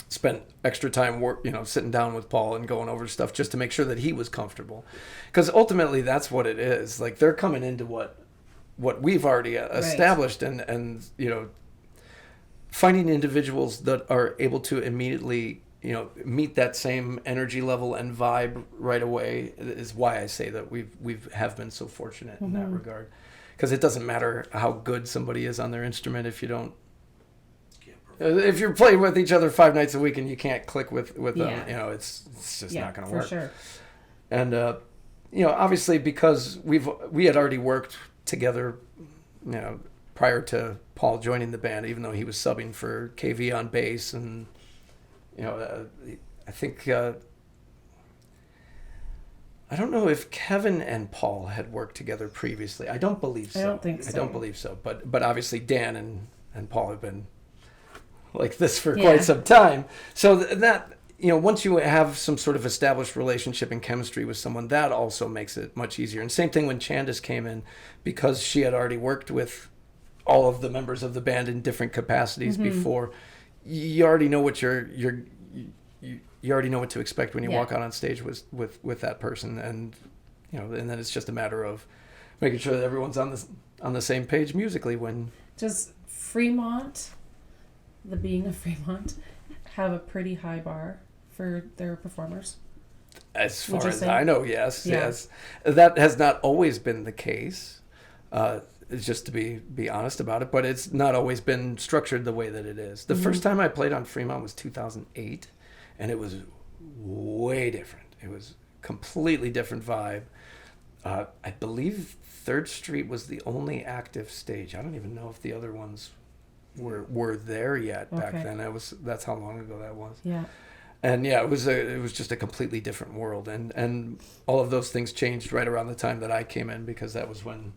spent extra time sitting down with Paul and going over stuff just to make sure that he was comfortable, because ultimately that's what it is. Like, they're coming into what we've already established, and finding individuals that are able to immediately meet that same energy level and vibe right away is why I say that we have been so fortunate in that regard. Because it doesn't matter how good somebody is on their instrument if you don't. If you're playing with each other 5 nights a week and you can't click with them, it's just not going to work. For sure. And obviously, because we had already worked together, prior to Paul joining the band, even though he was subbing for KV on bass, and I think I don't know if Kevin and Paul had worked together previously. I don't believe so. I don't think so. I don't believe so. But obviously Dan and Paul have been like this for quite some time. So that once you have some sort of established relationship and chemistry with someone, that also makes it much easier. And same thing when Chandice came in, because she had already worked with all of the members of the band in different capacities before. You already know what you're you already know what to expect when you Yeah. walk out on stage with that person, and and then it's just a matter of making sure that everyone's on the same page musically. When Does Fremont, the being of Fremont, have a pretty high bar for their performers? as far Would you as say? I know, yes, Yeah. yes, that has not always been the case. Just to be honest about it, but it's not always been structured the way that it is. The first time I played on Fremont was 2008, and it was way different. It was completely different vibe. I believe 3rd Street was the only active stage. I don't even know if the other ones were there yet back Okay. then. That's how long ago that was. Yeah. And yeah, it was just a completely different world, and all of those things changed right around the time that I came in, because that was when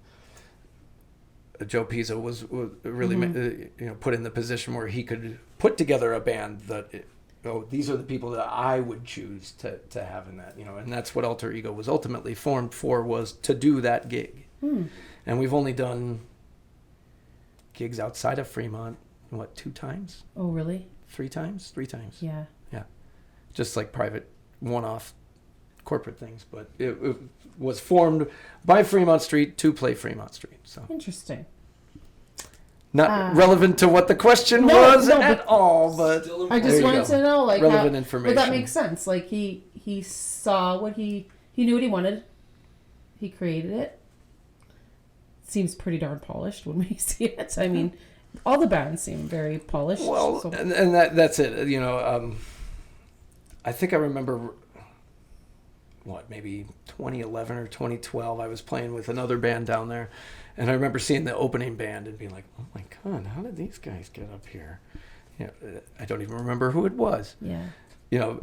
Joe Pizzo was really put in the position where he could put together a band that these are the people that I would choose to have in that, and that's what Alter Ego was ultimately formed for, was to do that gig. And we've only done gigs outside of Fremont, 2 times? Oh, really? 3 times? 3 times. Yeah. Yeah. Just like private one-off corporate things, but it was formed by Fremont Street to play Fremont Street. So Interesting. not relevant to what the question No, was no, at but- all, but Still I There just you wanted go. to know, like, relevant how, information. but that makes sense. Like, he saw what he knew what he wanted. He created it. Seems pretty darn polished when we see it. I mean, all the bands seem very polished. Well, so- and that's it. I think I remember maybe 2011 or 2012. I was playing with another band down there, and I remember seeing the opening band and being like, "Oh my God, how did these guys get up here?" I don't even remember who it was. yeah.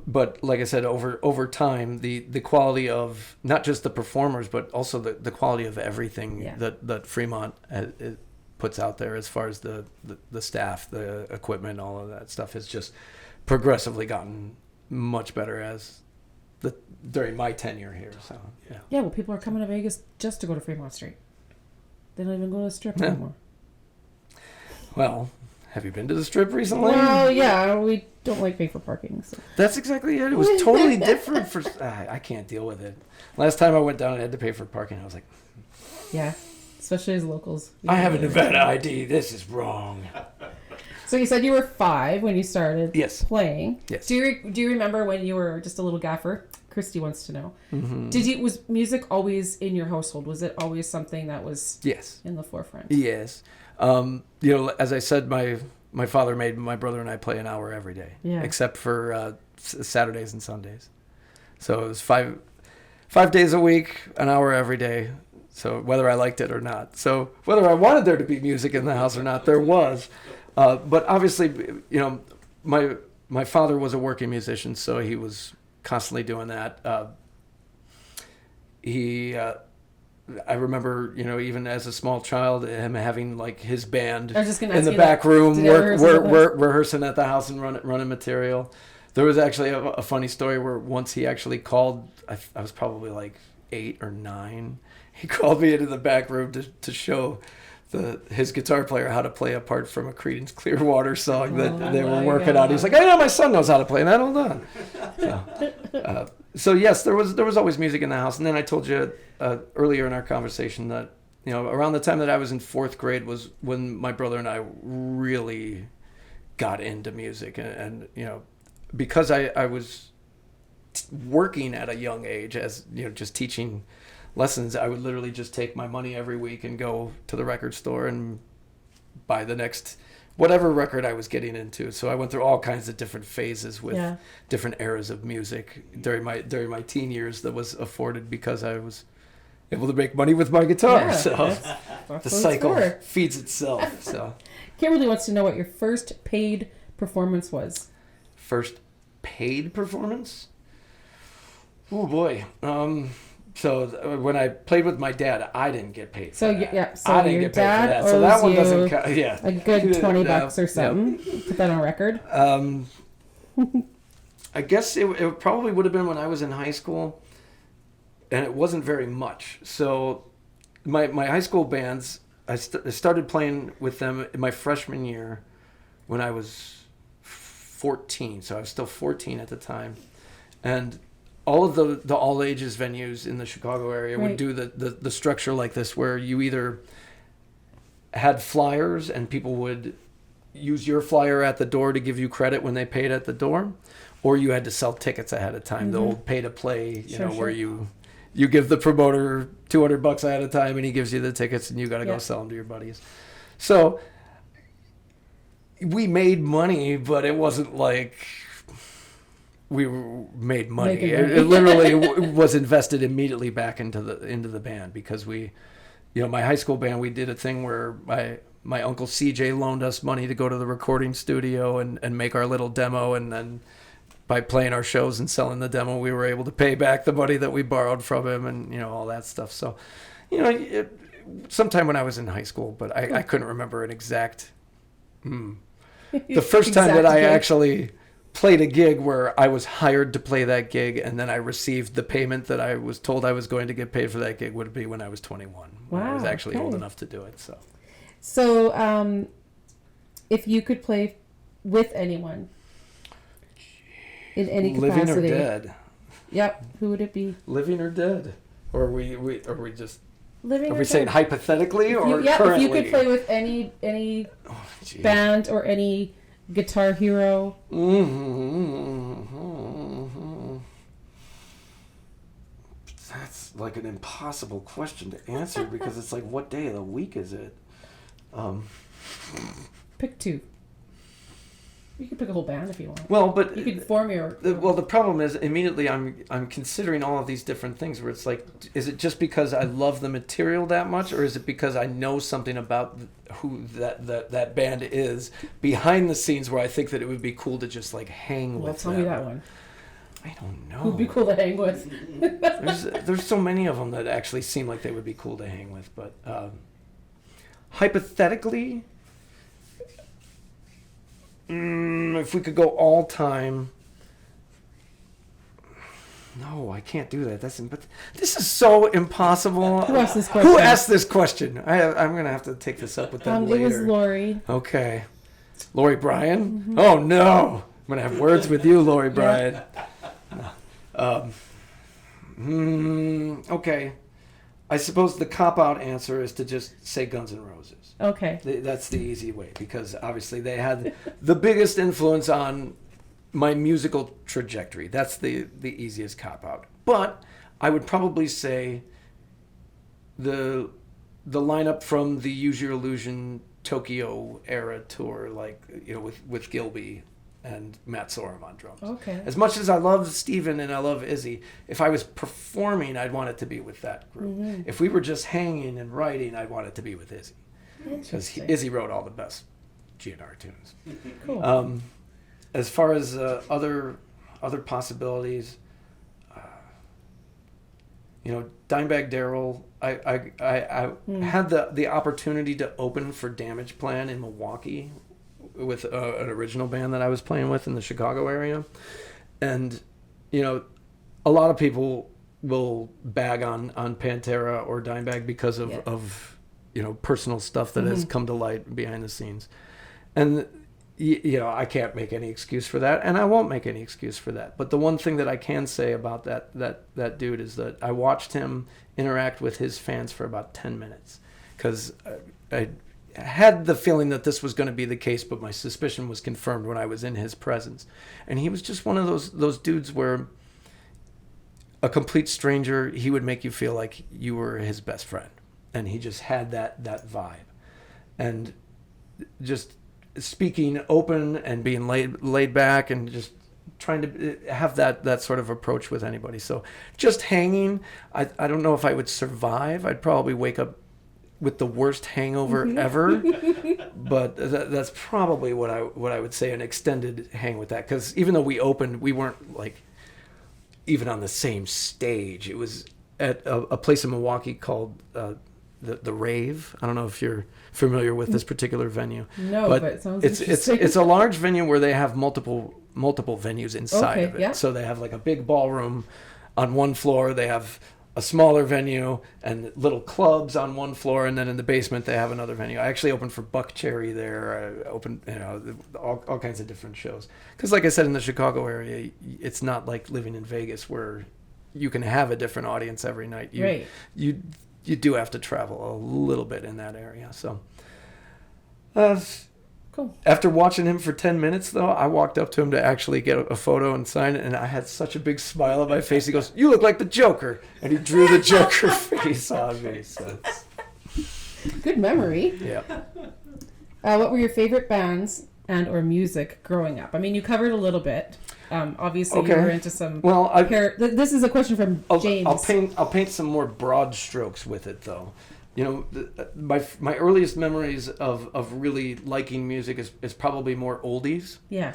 But like I said, over time, the quality of not just the performers, but also the quality of everything Yeah. that Fremont it puts out there, as far as the staff, the equipment, all of that stuff, has just progressively gotten much better during my tenure here. So yeah. Yeah, well, people are coming to Vegas just to go to Fremont Street. They don't even go to the Strip Yeah. anymore. Well, have you been to the Strip recently? Well, yeah, we don't like paying for parking. So. That's exactly it. It was totally different. I can't deal with it. Last time I went down and had to pay for parking, I was like, Yeah, especially as locals. I have a Nevada ID. This is wrong. So you said you were 5 when you started Yes. playing. Yes. Do you remember when you were just a little gaffer? Christy wants to know. Mm-hmm. Was music always in your household? Was it always something that was Yes. in the forefront? Yes. As I said, my father made my brother and I play an hour every day, Yeah. except for Saturdays and Sundays. So it was five days a week, an hour every day. So whether I liked it or not. So whether I wanted there to be music in the house or not, there was. But obviously, my father was a working musician, so he was constantly doing that. I remember, even as a small child, him having like his band I was just gonna in ask the you back that. room, Did you ever rehearse at the house? rehearsing at the house and running material. There was actually a funny story where once he actually called. I was probably like 8 or 9. He called me into the back room to show his guitar player how to play a part from a Creedence Clearwater song that they were my working God. on. He's like, "Oh yeah, my son knows how to play that. Hold on." So yes, there was always music in the house. And then I told you earlier in our conversation that around the time that I was in 4th grade was when my brother and I really got into music, and because I was working at a young age, as just teaching lessons, I would literally just take my money every week and go to the record store and buy the next whatever record I was getting into. So I went through all kinds of different phases with different eras of music during my teen years that was afforded because I was able to make money with my guitar. Yeah, So that's the what it's cycle for. feeds itself. So Kimberly wants to know what your first paid performance was. first paid performance? Oh boy. So when I played with my dad, I didn't get paid for So that. so I didn't your get paid for dad that. owes So that one you doesn't count. Yeah. a good $20 Yeah, or something. Put that on record. I guess it probably would have been when I was in high school, and it wasn't very much. So my high school bands, I started playing with them in my freshman year when I was 14, so I was still 14 at the time, and all of the all ages venues in the Chicago area would do the structure like this, where you either had flyers and people would use your flyer at the door to give you credit when they paid at the door, or you had to sell tickets ahead of time. The old pay to play, where you give the promoter $200 ahead of time and he gives you the tickets and you got to go sell them to your buddies. So we made money, but it wasn't like we made money. It literally was invested immediately back into the band, because we, my high school band, we did a thing where my uncle CJ loaned us money to go to the recording studio and make our little demo, and then by playing our shows and selling the demo, we were able to pay back the money that we borrowed from him, and all that stuff. So, sometime when I was in high school, but I couldn't remember an exact. The first time that I actually played a gig where I was hired to play that gig, and then I received the payment that I was told I was going to get paid for that gig, would be when I was 21. Wow, when I was actually old enough to do it. So, if you could play with anyone in any capacity, living or dead? Yep. Who would it be? Living or dead? Or are we just living? Are we saying hypothetically or currently? If you could play with any band or any guitar hero. That's like an impossible question to answer, because it's like, what day of the week is it? Pick two. You can pick a whole band if you want. Well, but you could form your. Well, the problem is immediately I'm considering all of these different things, where it's like, is it just because I love the material that much, or is it because I know something about who that band is behind the scenes, where I think that it would be cool to just like hang with them? Tell me that one. I don't know. Who'd be cool to hang with? There's so many of them that actually seem like they would be cool to hang with, but hypothetically. If we could go all time, no, I can't do that. But this is so impossible. Who asked this question? Who asked this question? I'm gonna have to take this up with them later. It was Lori. Okay, Lori Bryan. Mm-hmm. Oh no, I'm gonna have words with you, Lori Bryan. Okay, I suppose the cop-out answer is to just say Guns N' Roses. Okay. That's the easy way, because obviously they had the biggest influence on my musical trajectory. That's the easiest cop-out. But I would probably say the lineup from the Use Your Illusion Tokyo era tour, like, with Gilby and Matt Sorum on drums. Okay. As much as I love Steven and I love Izzy, if I was performing, I'd want it to be with that group. Mm-hmm. If we were just hanging and writing, I'd want it to be with Izzy. Because Izzy wrote all the best GNR tunes. Cool. As far as other possibilities, Dimebag Darrell, I had the opportunity to open for Damage Plan in Milwaukee with an original band that I was playing with in the Chicago area. And, a lot of people will bag on Pantera or Dimebag because of personal stuff that has come to light behind the scenes. And, I can't make any excuse for that, and I won't make any excuse for that. But the one thing that I can say about that dude is that I watched him interact with his fans for about 10 minutes, because I had the feeling that this was going to be the case, but my suspicion was confirmed when I was in his presence. And he was just one of those dudes where a complete stranger, he would make you feel like you were his best friend. And he just had that vibe. And just speaking open and being laid back and just trying to have that sort of approach with anybody. So just hanging, I don't know if I would survive. I'd probably wake up with the worst hangover ever. But that's probably what I would say, an extended hang with that. Because even though we opened, we weren't like even on the same stage. It was at a place in Milwaukee called the Rave. I don't know if you're familiar with this particular venue. No, but it sounds interesting. It's a large venue where they have multiple venues inside of it. Yeah. So they have like a big ballroom on one floor. They have a smaller venue and little clubs on one floor, and then in the basement they have another venue. I actually opened for Buck Cherry there. I opened, all kinds of different shows. Because like I said, in the Chicago area, it's not like living in Vegas where you can have a different audience every night. You do have to travel a little bit in that area. So, cool. After watching him for 10 minutes, though, I walked up to him to actually get a photo and sign it, and I had such a big smile on my face. He goes, "You look like the Joker," and he drew the Joker face on me. So. Good memory. Yeah. What were your favorite bands and or music growing up? I mean, you covered a little bit. Obviously, you were into some. Well, this is a question from James. I'll paint some more broad strokes with it, though. My earliest memories of really liking music is probably more oldies. Yeah.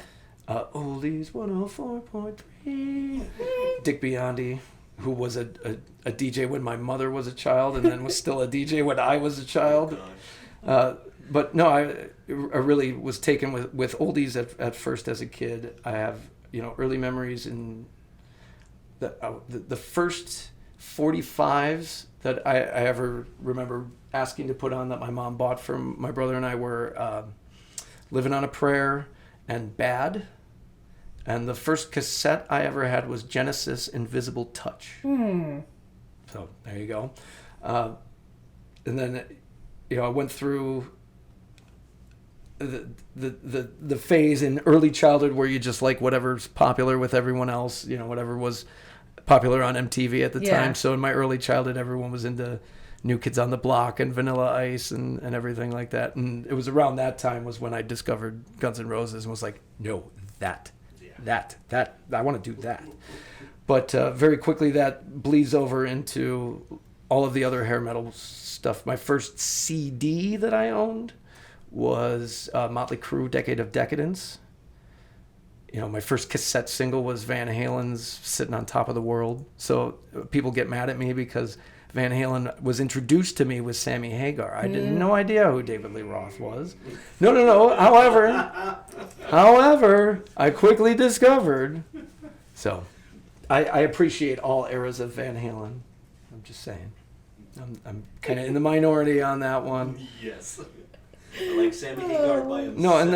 Oldies 104.3. Dick Biondi, who was a DJ when my mother was a child, and then was still a DJ when I was a child. But no, I really was taken with oldies at first as a kid. I have early memories in the first 45s that I ever remember asking to put on that my mom bought for my brother and I were Living on a Prayer and Bad. And the first cassette I ever had was Genesis Invisible Touch. So there you go. And then, I went through the phase in early childhood where you just like whatever's popular with everyone else, whatever was popular on MTV at the time. So in my early childhood, everyone was into New Kids on the Block and Vanilla Ice and everything like that. And it was around that time was when I discovered Guns N' Roses and was like, no, that, I want to do that. But very quickly that bleeds over into all of the other hair metal stuff. My first CD that I owned was Motley Crue, Decade of Decadence. My first cassette single was Van Halen's Sitting on Top of the World. So people get mad at me because Van Halen was introduced to me with Sammy Hagar. I had no idea who David Lee Roth was. No. However, I quickly discovered. So I appreciate all eras of Van Halen. I'm just saying. I'm kind of in the minority on that one. Yes. I like Sammy Hagar by himself. No, and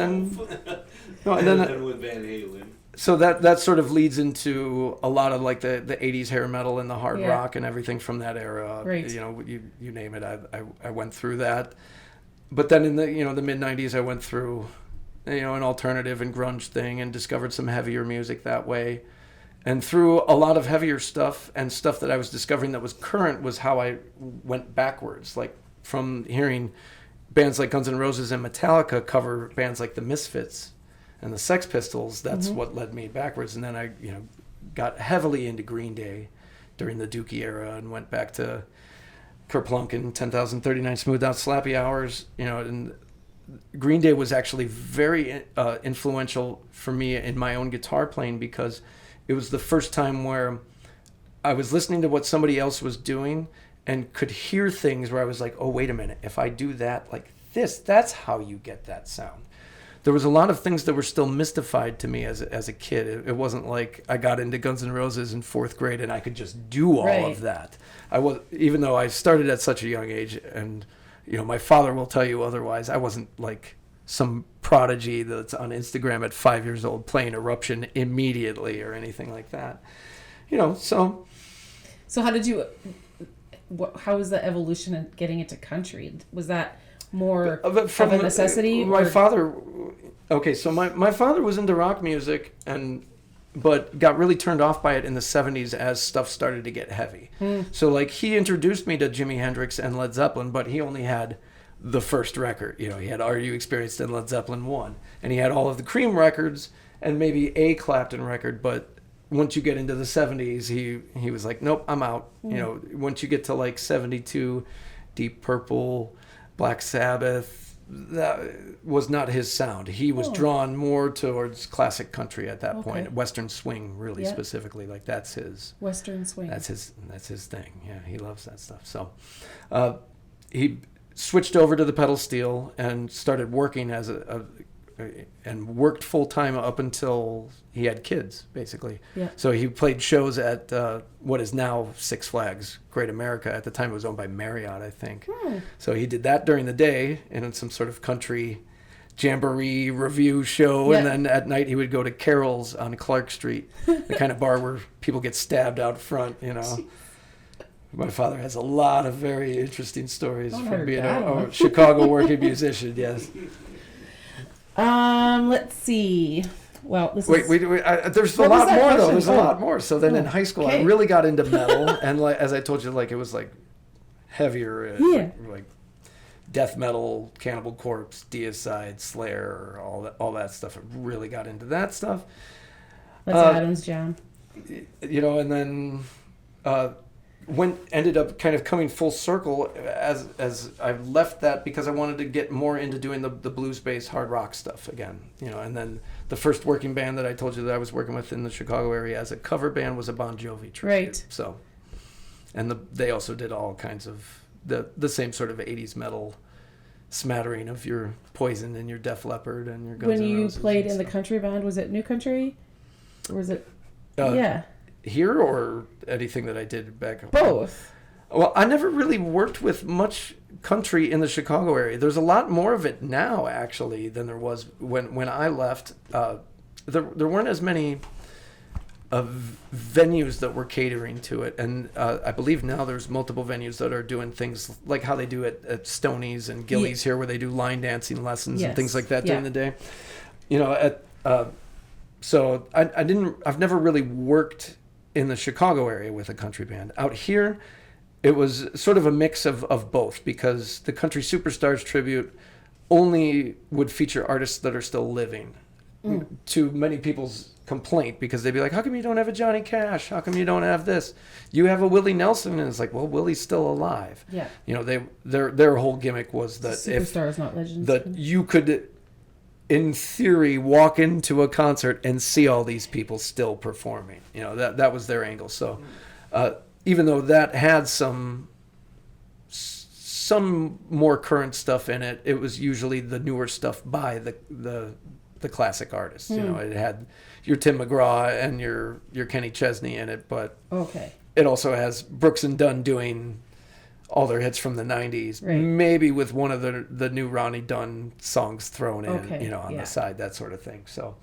then with Van Halen. So that sort of leads into a lot of like the 80s hair metal and the hard rock and everything from that era. Right. You name it. I went through that. But then in the mid 90s I went through an alternative and grunge thing and discovered some heavier music that way. And through a lot of heavier stuff and stuff that I was discovering that was current was how I went backwards, like from hearing bands like Guns N' Roses and Metallica cover bands like the Misfits and the Sex Pistols. That's what led me backwards. And then I, got heavily into Green Day during the Dookie era and went back to Kerplunk and 10,039 Smooth Out Slappy Hours, and Green Day was actually very influential for me in my own guitar playing because it was the first time where I was listening to what somebody else was doing and could hear things where I was like, oh, wait a minute, if I do that like this, that's how you get that sound. There was a lot of things that were still mystified to me as a kid. It wasn't like I got into Guns N' Roses in 4th grade and I could just do all of that. Even though I started at such a young age, and my father will tell you otherwise, I wasn't like some prodigy that's on Instagram at 5 years old playing Eruption immediately or anything like that. So how did you... How was the evolution in getting into country? Was that more of a necessity? My father... Okay, so my father was into rock music, but got really turned off by it in the 70s as stuff started to get heavy. So like he introduced me to Jimi Hendrix and Led Zeppelin, but he only had the first record. He had Are You Experienced in Led Zeppelin 1. And he had all of the Cream records and maybe a Clapton record, but once you get into the 70s, he was like, nope, I'm out. Once you get to like 72, Deep Purple, Black Sabbath, that was not his sound. He was drawn more towards classic country at that point. Western swing, really specifically. Like that's his Western swing. That's his thing. Yeah, he loves that stuff. So he switched over to the pedal steel and started working as and worked full time up until he had kids, basically. Yeah. So he played shows at what is now Six Flags Great America. At the time, it was owned by Marriott, I think. So he did that during the day in some sort of country jamboree review show, and then at night he would go to Carol's on Clark Street, the kind of bar where people get stabbed out front, you know. My father has a lot of very interesting stories from being a Chicago working musician. Yes. Let's see. Well, this wait. There's a lot more though. There's a lot more. So then in high school, I really got into metal, and like as I told you, like it was like heavier, like death metal, Cannibal Corpse, Deicide, Slayer, all that stuff. I really got into that stuff. That's Adam's jam. You know, and then ended up kind of coming full circle as I left that because I wanted to get more into doing the blues-based hard rock stuff again. You know, and then the first working band that I told you that I was working with in the Chicago area as a cover band was a Bon Jovi tribute. Right. So, and they also did all kinds of the same sort of 80s metal smattering of your Poison and your Def Leppard and your Guns N' Roses. When you played in the country band, was it New Country? Or was it... Here or anything that I did back home? Both. Well, I never really worked with much country in the Chicago area. There's a lot more of it now, actually, than there was when I left. There weren't as many venues that were catering to it, and I believe now there's multiple venues that are doing things like how they do it at Stoney's and Gillies here, where they do line dancing lessons and things like that during the day. You know, so I've never really worked in the Chicago area with a country band. Out here, it was sort of a mix of both, because the Country Superstars tribute only would feature artists that are still living, to many people's complaint, because they'd be like, how come you don't have a Johnny Cash? How come you don't have this? You have a Willie Nelson. And it's like, well, Willie's still alive. Yeah. You know, their whole gimmick was that superstars, not legends. That you could, in theory, walk into a concert and see all these people still performing. You know, that was their angle. So even though that had some more current stuff in it, it was usually the newer stuff by the classic artists. You know, it had your Tim McGraw and your Kenny Chesney in it, but it also has Brooks and Dunn doing all their hits from the 90s, maybe with one of the new Ronnie Dunn songs thrown in, you know, on the side, that sort of thing. So,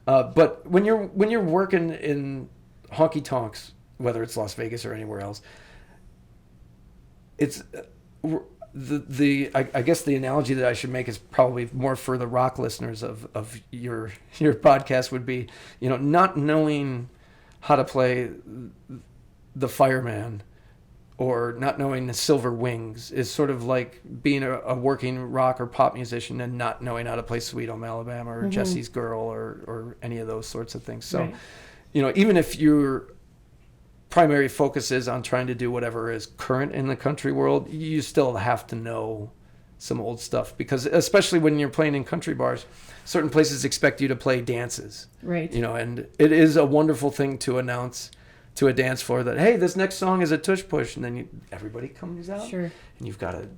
but when you're working in honky tonks, whether it's Las Vegas or anywhere else, it's I guess the analogy that I should make is probably more for the rock listeners of your podcast would be, you know, not knowing how to play the Fireman or not knowing the Silver Wings is sort of like being a working rock or pop musician and not knowing how to play Sweet Home Alabama or Jesse's Girl or any of those sorts of things. So, you know, even if your primary focus is on trying to do whatever is current in the country world, you still have to know some old stuff, because especially when you're playing in country bars, certain places expect you to play dances. Right. You know, and it is a wonderful thing to announce to a dance floor that, hey, this next song is a tush push, and then everybody comes out. Sure. And you've got a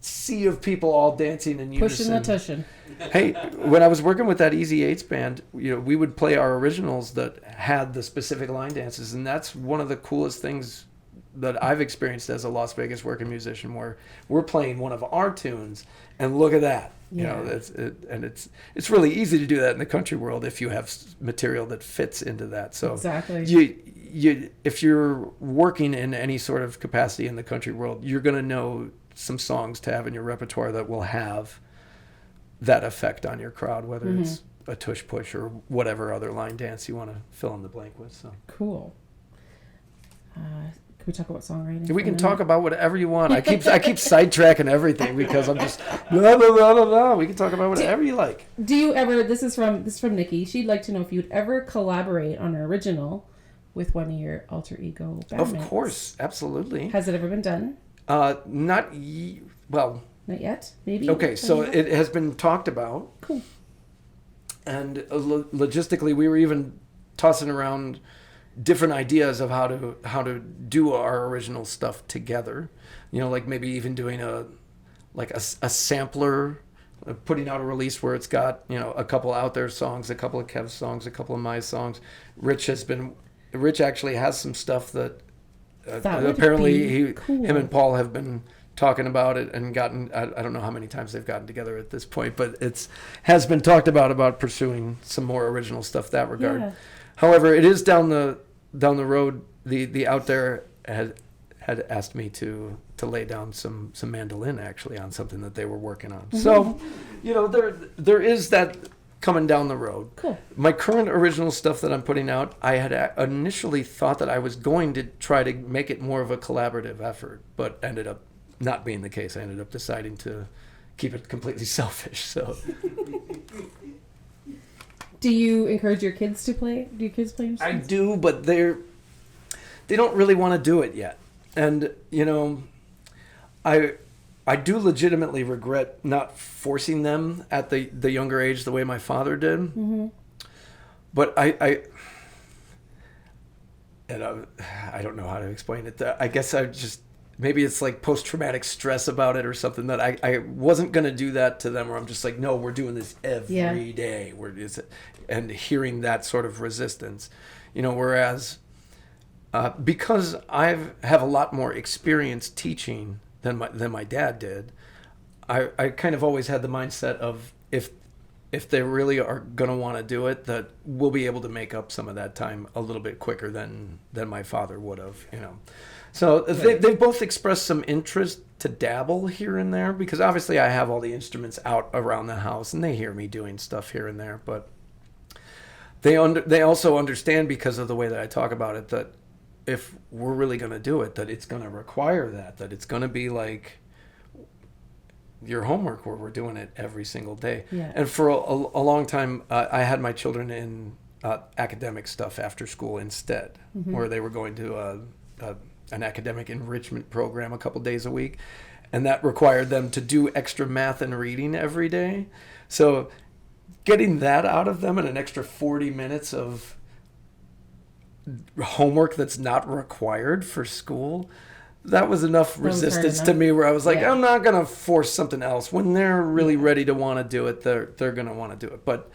sea of people all dancing in unison. Pushing and tushing. Hey, when I was working with that Easy Eights band, you know, we would play our originals that had the specific line dances, and that's one of the coolest things that I've experienced as a Las Vegas working musician, where we're playing one of our tunes, and look at that. You know, it's really easy to do that in the country world if you have material that fits into that. So exactly. You if you're working in any sort of capacity in the country world, you're going to know some songs to have in your repertoire that will have that effect on your crowd, whether it's a tush push or whatever other line dance you want to fill in the blank with. So cool. Can we talk about songwriting? We can talk about whatever you want. I keep sidetracking everything because I'm just blah, blah, blah, blah, blah. We can talk about whatever you like. Do you ever? This is from Nikki. She'd like to know if you'd ever collaborate on an original with one of your alter ego bandmates. Of course, absolutely. Has it ever been done? Not yet. Maybe. Okay, so it has been talked about. Cool. And logistically, we were even tossing around different ideas of how to do our original stuff together. You know, like maybe even doing a sampler putting out a release where it's got, a couple out there songs, a couple of Kev's songs, a couple of my songs. Rich actually has some stuff that apparently cool. him and Paul have been talking about it and gotten, I don't know how many times they've gotten together at this point, but has been talked about pursuing some more original stuff that regard. Yeah. However, it is down the road. The Out There had asked me to lay down some mandolin actually on something that they were working on. Mm-hmm. So, there is that coming down the road. Cool. My current original stuff that I'm putting out, I had initially thought that I was going to try to make it more of a collaborative effort, but ended up not being the case. I ended up deciding to keep it completely selfish. So, do you encourage your kids to play? Do your kids play instruments? I do, but they don't really want to do it yet. And I do legitimately regret not forcing them at the younger age the way my father did. Mm-hmm. But I don't know how to explain it. I guess maybe it's like post-traumatic stress about it or something, that I wasn't going to do that to them, where I'm just like, no, we're doing this every day. And hearing that sort of resistance, whereas because I have a lot more experience teaching than my dad did, I kind of always had the mindset of if they really are going to want to do it, that we'll be able to make up some of that time a little bit quicker than my father would have, So they've both expressed some interest to dabble here and there, because obviously I have all the instruments out around the house and they hear me doing stuff here and there. But they also understand, because of the way that I talk about it, that if we're really going to do it, that it's going to require that it's going to be like your homework, where we're doing it every single day. Yeah. And for a long time, I had my children in academic stuff after school instead, mm-hmm. where they were going to an academic enrichment program a couple days a week, and that required them to do extra math and reading every day. So getting that out of them, and an extra 40 minutes of homework that's not required for school, that was enough resistance to me, where I was like, I'm not going to force something else. When they're really ready to want to do it, they're going to want to do it. But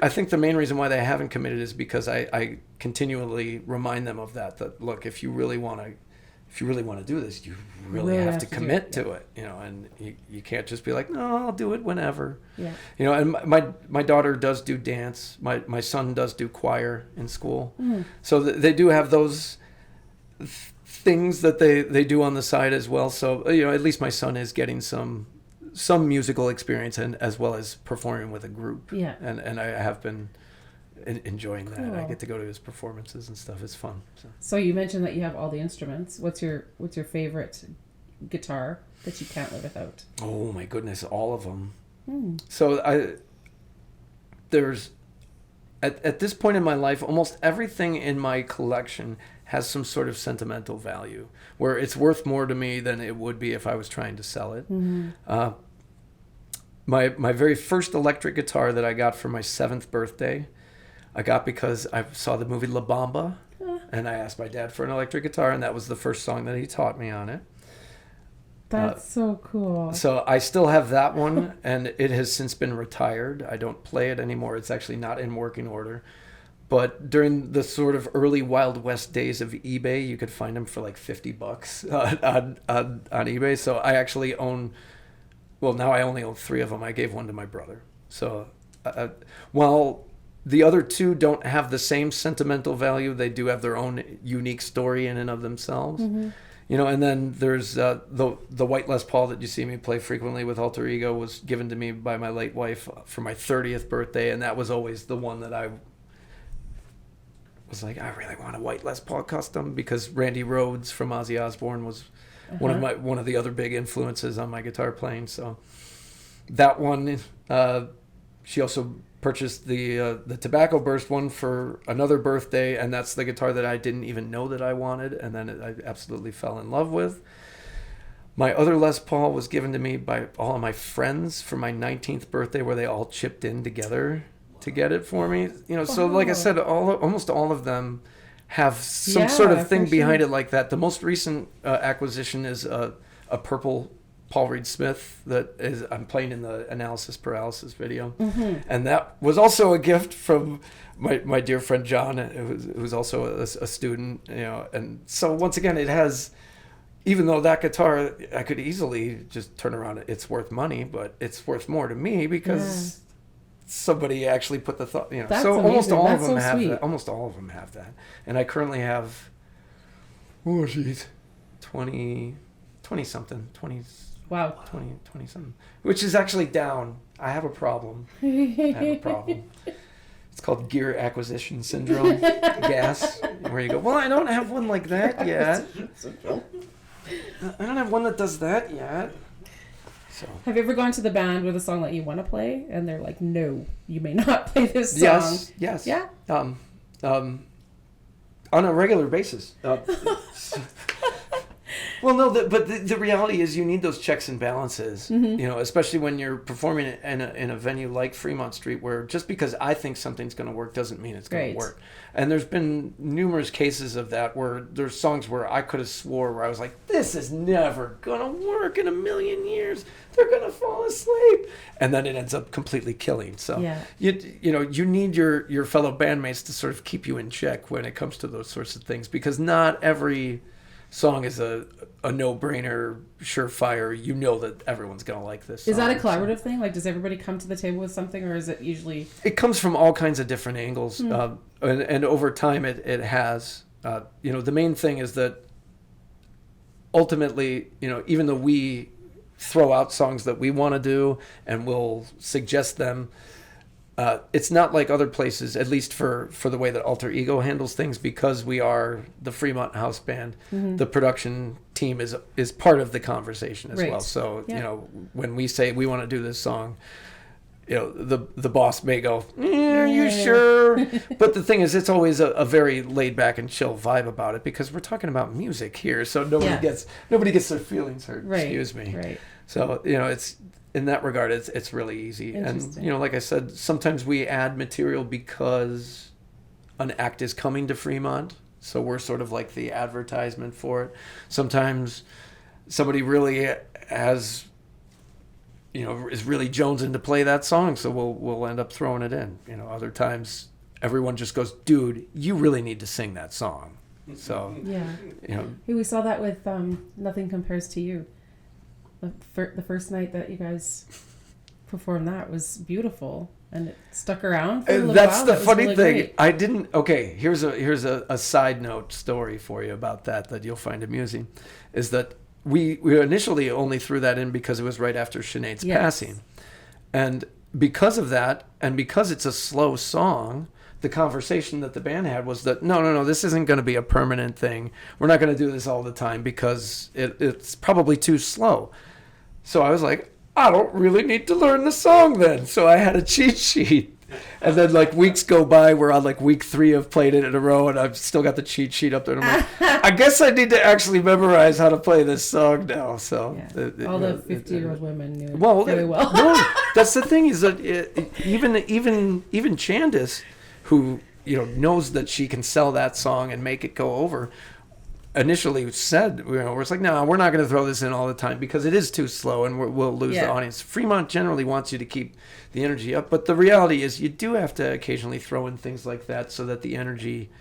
I think the main reason why they haven't committed is because I continually remind them of that look, if you really want to do this, you really have to commit to it, and you can't just be like, no, I'll do it whenever. Yeah. And my daughter does do dance. My son does do choir in school. Mm. So they do have those things that they do on the side as well. So, at least my son is getting some musical experience, and as well as performing with a group. Yeah. And I have been enjoying that. Cool. I get to go to his performances and stuff. It's fun. So you mentioned that you have all the instruments. What's your favorite guitar that you can't live without? Oh my goodness, all of them. Mm. So there's at this point in my life, almost everything in my collection has some sort of sentimental value, where it's worth more to me than it would be if I was trying to sell it. Mm-hmm. My very first electric guitar that I got for my 7th birthday, I got because I saw the movie La Bamba, and I asked my dad for an electric guitar, and that was the first song that he taught me on it. That's so cool. So I still have that one, and it has since been retired. I don't play it anymore. It's actually not in working order. But during the sort of early Wild West days of eBay, you could find them for like $50 on eBay. So I actually own, now I only own 3 of them. I gave one to my brother. So while the other 2 don't have the same sentimental value, they do have their own unique story in and of themselves. Mm-hmm. And then there's the white Les Paul that you see me play frequently with Alter Ego was given to me by my late wife for my 30th birthday, and that was always the one that I was like, I really want a white Les Paul custom, because Randy Rhoads from Ozzy Osbourne was one of the other big influences on my guitar playing. So that one, she also purchased the Tobacco Burst one for another birthday, and that's the guitar that I didn't even know that I wanted, and then I absolutely fell in love with. My other Les Paul was given to me by all of my friends for my 19th birthday, where they all chipped in together to get it for me. So like I said, almost all of them have some sort of thing behind it like that. The most recent acquisition is a purple Paul Reed Smith that I'm playing in the Analysis Paralysis video. And that was also a gift from my dear friend John, who's also a student, and so once again, it has, even though that guitar, I could easily just turn around, it's worth money, but it's worth more to me because somebody actually put the thought, That's so amazing. almost all That's of them so have sweet. that. Almost all of them have that. And I currently have, 20 something, 20 Wow. something, which is actually down. I have a problem. It's called gear acquisition syndrome, gas, where you go, well, I don't have one like that yet. I don't have one that does that yet. So. Have you ever gone to the band with a song that you want to play, and they're like, "No, you may not play this song"? Yes. Yeah. On a regular basis. Well, no, but the reality is you need those checks and balances, especially when you're performing in a venue like Fremont Street, where just because I think something's going to work doesn't mean it's going to work. And there's been numerous cases of that where there's songs where I could have swore where I was like, this is never going to work in a million years. They're going to fall asleep. And then it ends up completely killing. So, you need your fellow bandmates to sort of keep you in check when it comes to those sorts of things, because not every song is a no-brainer, surefire. You know that everyone's going to like this song. Is that a collaborative thing? Like, does everybody come to the table with something, or is it usually... It comes from all kinds of different angles. And over time it has. The main thing is that ultimately, even though we throw out songs that we want to do and we'll suggest them, it's not like other places, at least for the way that Alter Ego handles things, because we are the Fremont house band. The production team is part of the conversation as well. So, when we say we want to do this song, the boss may go, are you sure? But the thing is, it's always a very laid back and chill vibe about it, because we're talking about music here. So nobody gets their feelings hurt. Right. Excuse me. Right. So, it's, in that regard, it's really easy. And, like I said, sometimes we add material because an act is coming to Fremont. So we're sort of like the advertisement for it. Sometimes somebody really has, is really jonesing to play that song. So we'll end up throwing it in. Other times everyone just goes, dude, you really need to sing that song. So, Hey, we saw that with Nothing Compares to You. The first night that you guys performed that was beautiful, and it stuck around for a little That's while. the That was funny really thing. great. I didn't. Okay, here's a side note story for you about that you'll find amusing, is that we initially only threw that in because it was right after Sinead's passing, and because of that, and because it's a slow song, the conversation that the band had was that no, this isn't going to be a permanent thing. We're not going to do this all the time because it's probably too slow. So I was like, I don't really need to learn the song then. So I had a cheat sheet. And then weeks go by, we're on week 3 of playing it in a row, and I've still got the cheat sheet up there. And I'm like, I guess I need to actually memorize how to play this song now. So all the 50-year-old women knew it really no, well. that's the thing, is that even Chandis, who knows that she can sell that song and make it go over, initially said, we're like, no, we're not going to throw this in all the time because it is too slow and we'll lose the audience. Fremont generally wants you to keep the energy up, but the reality is you do have to occasionally throw in things like that so that the energy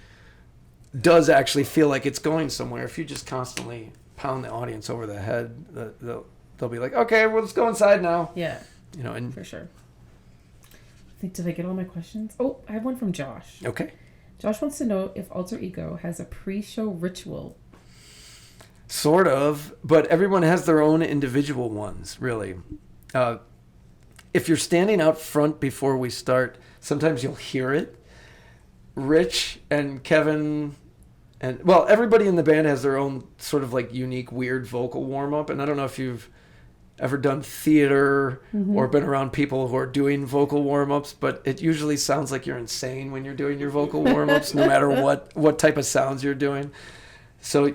does actually feel like it's going somewhere. If you just constantly pound the audience over the head, they'll be like, okay, well, let's go inside now. Yeah, and for sure. Did I get all my questions? Oh, I have one from Josh. Okay. Josh wants to know if Alter Ego has a pre-show ritual. Sort of, but everyone has their own individual ones, really. If you're standing out front before we start, sometimes you'll hear it. Rich and Kevin and, everybody in the band has their own sort of unique, weird vocal warm-up, and I don't know if you've ever done theater or been around people who are doing vocal warm-ups, but it usually sounds like you're insane when you're doing your vocal warm-ups, no matter what type of sounds you're doing. So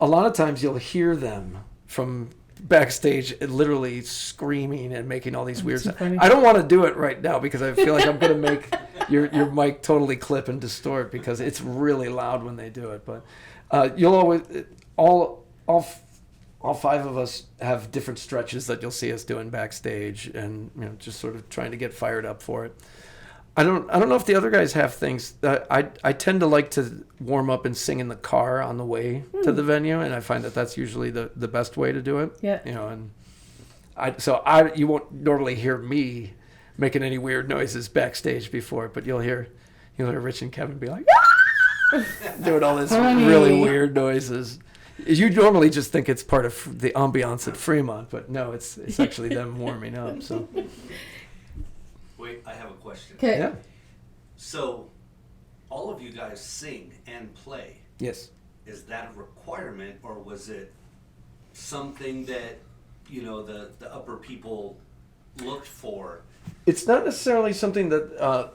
a lot of times you'll hear them from backstage literally screaming and making all these weird sounds. I don't want to do it right now because I feel like I'm going to make your mic totally clip and distort because it's really loud when they do it. But you'll always, all all 5 of us have different stretches that you'll see us doing backstage, and just sort of trying to get fired up for it. I don't know if the other guys have things. I tend to like to warm up and sing in the car on the way to the venue, and I find that that's usually the best way to do it. Yeah. And you won't normally hear me making any weird noises backstage before, but you'll hear Rich and Kevin be like doing all this really weird noises. You normally just think it's part of the ambiance at Fremont, but no, it's actually them warming up. So. Wait, I have a question. Okay. Yeah. So, all of you guys sing and play. Yes. Is that a requirement, or was it something that, the upper people looked for? It's not necessarily something that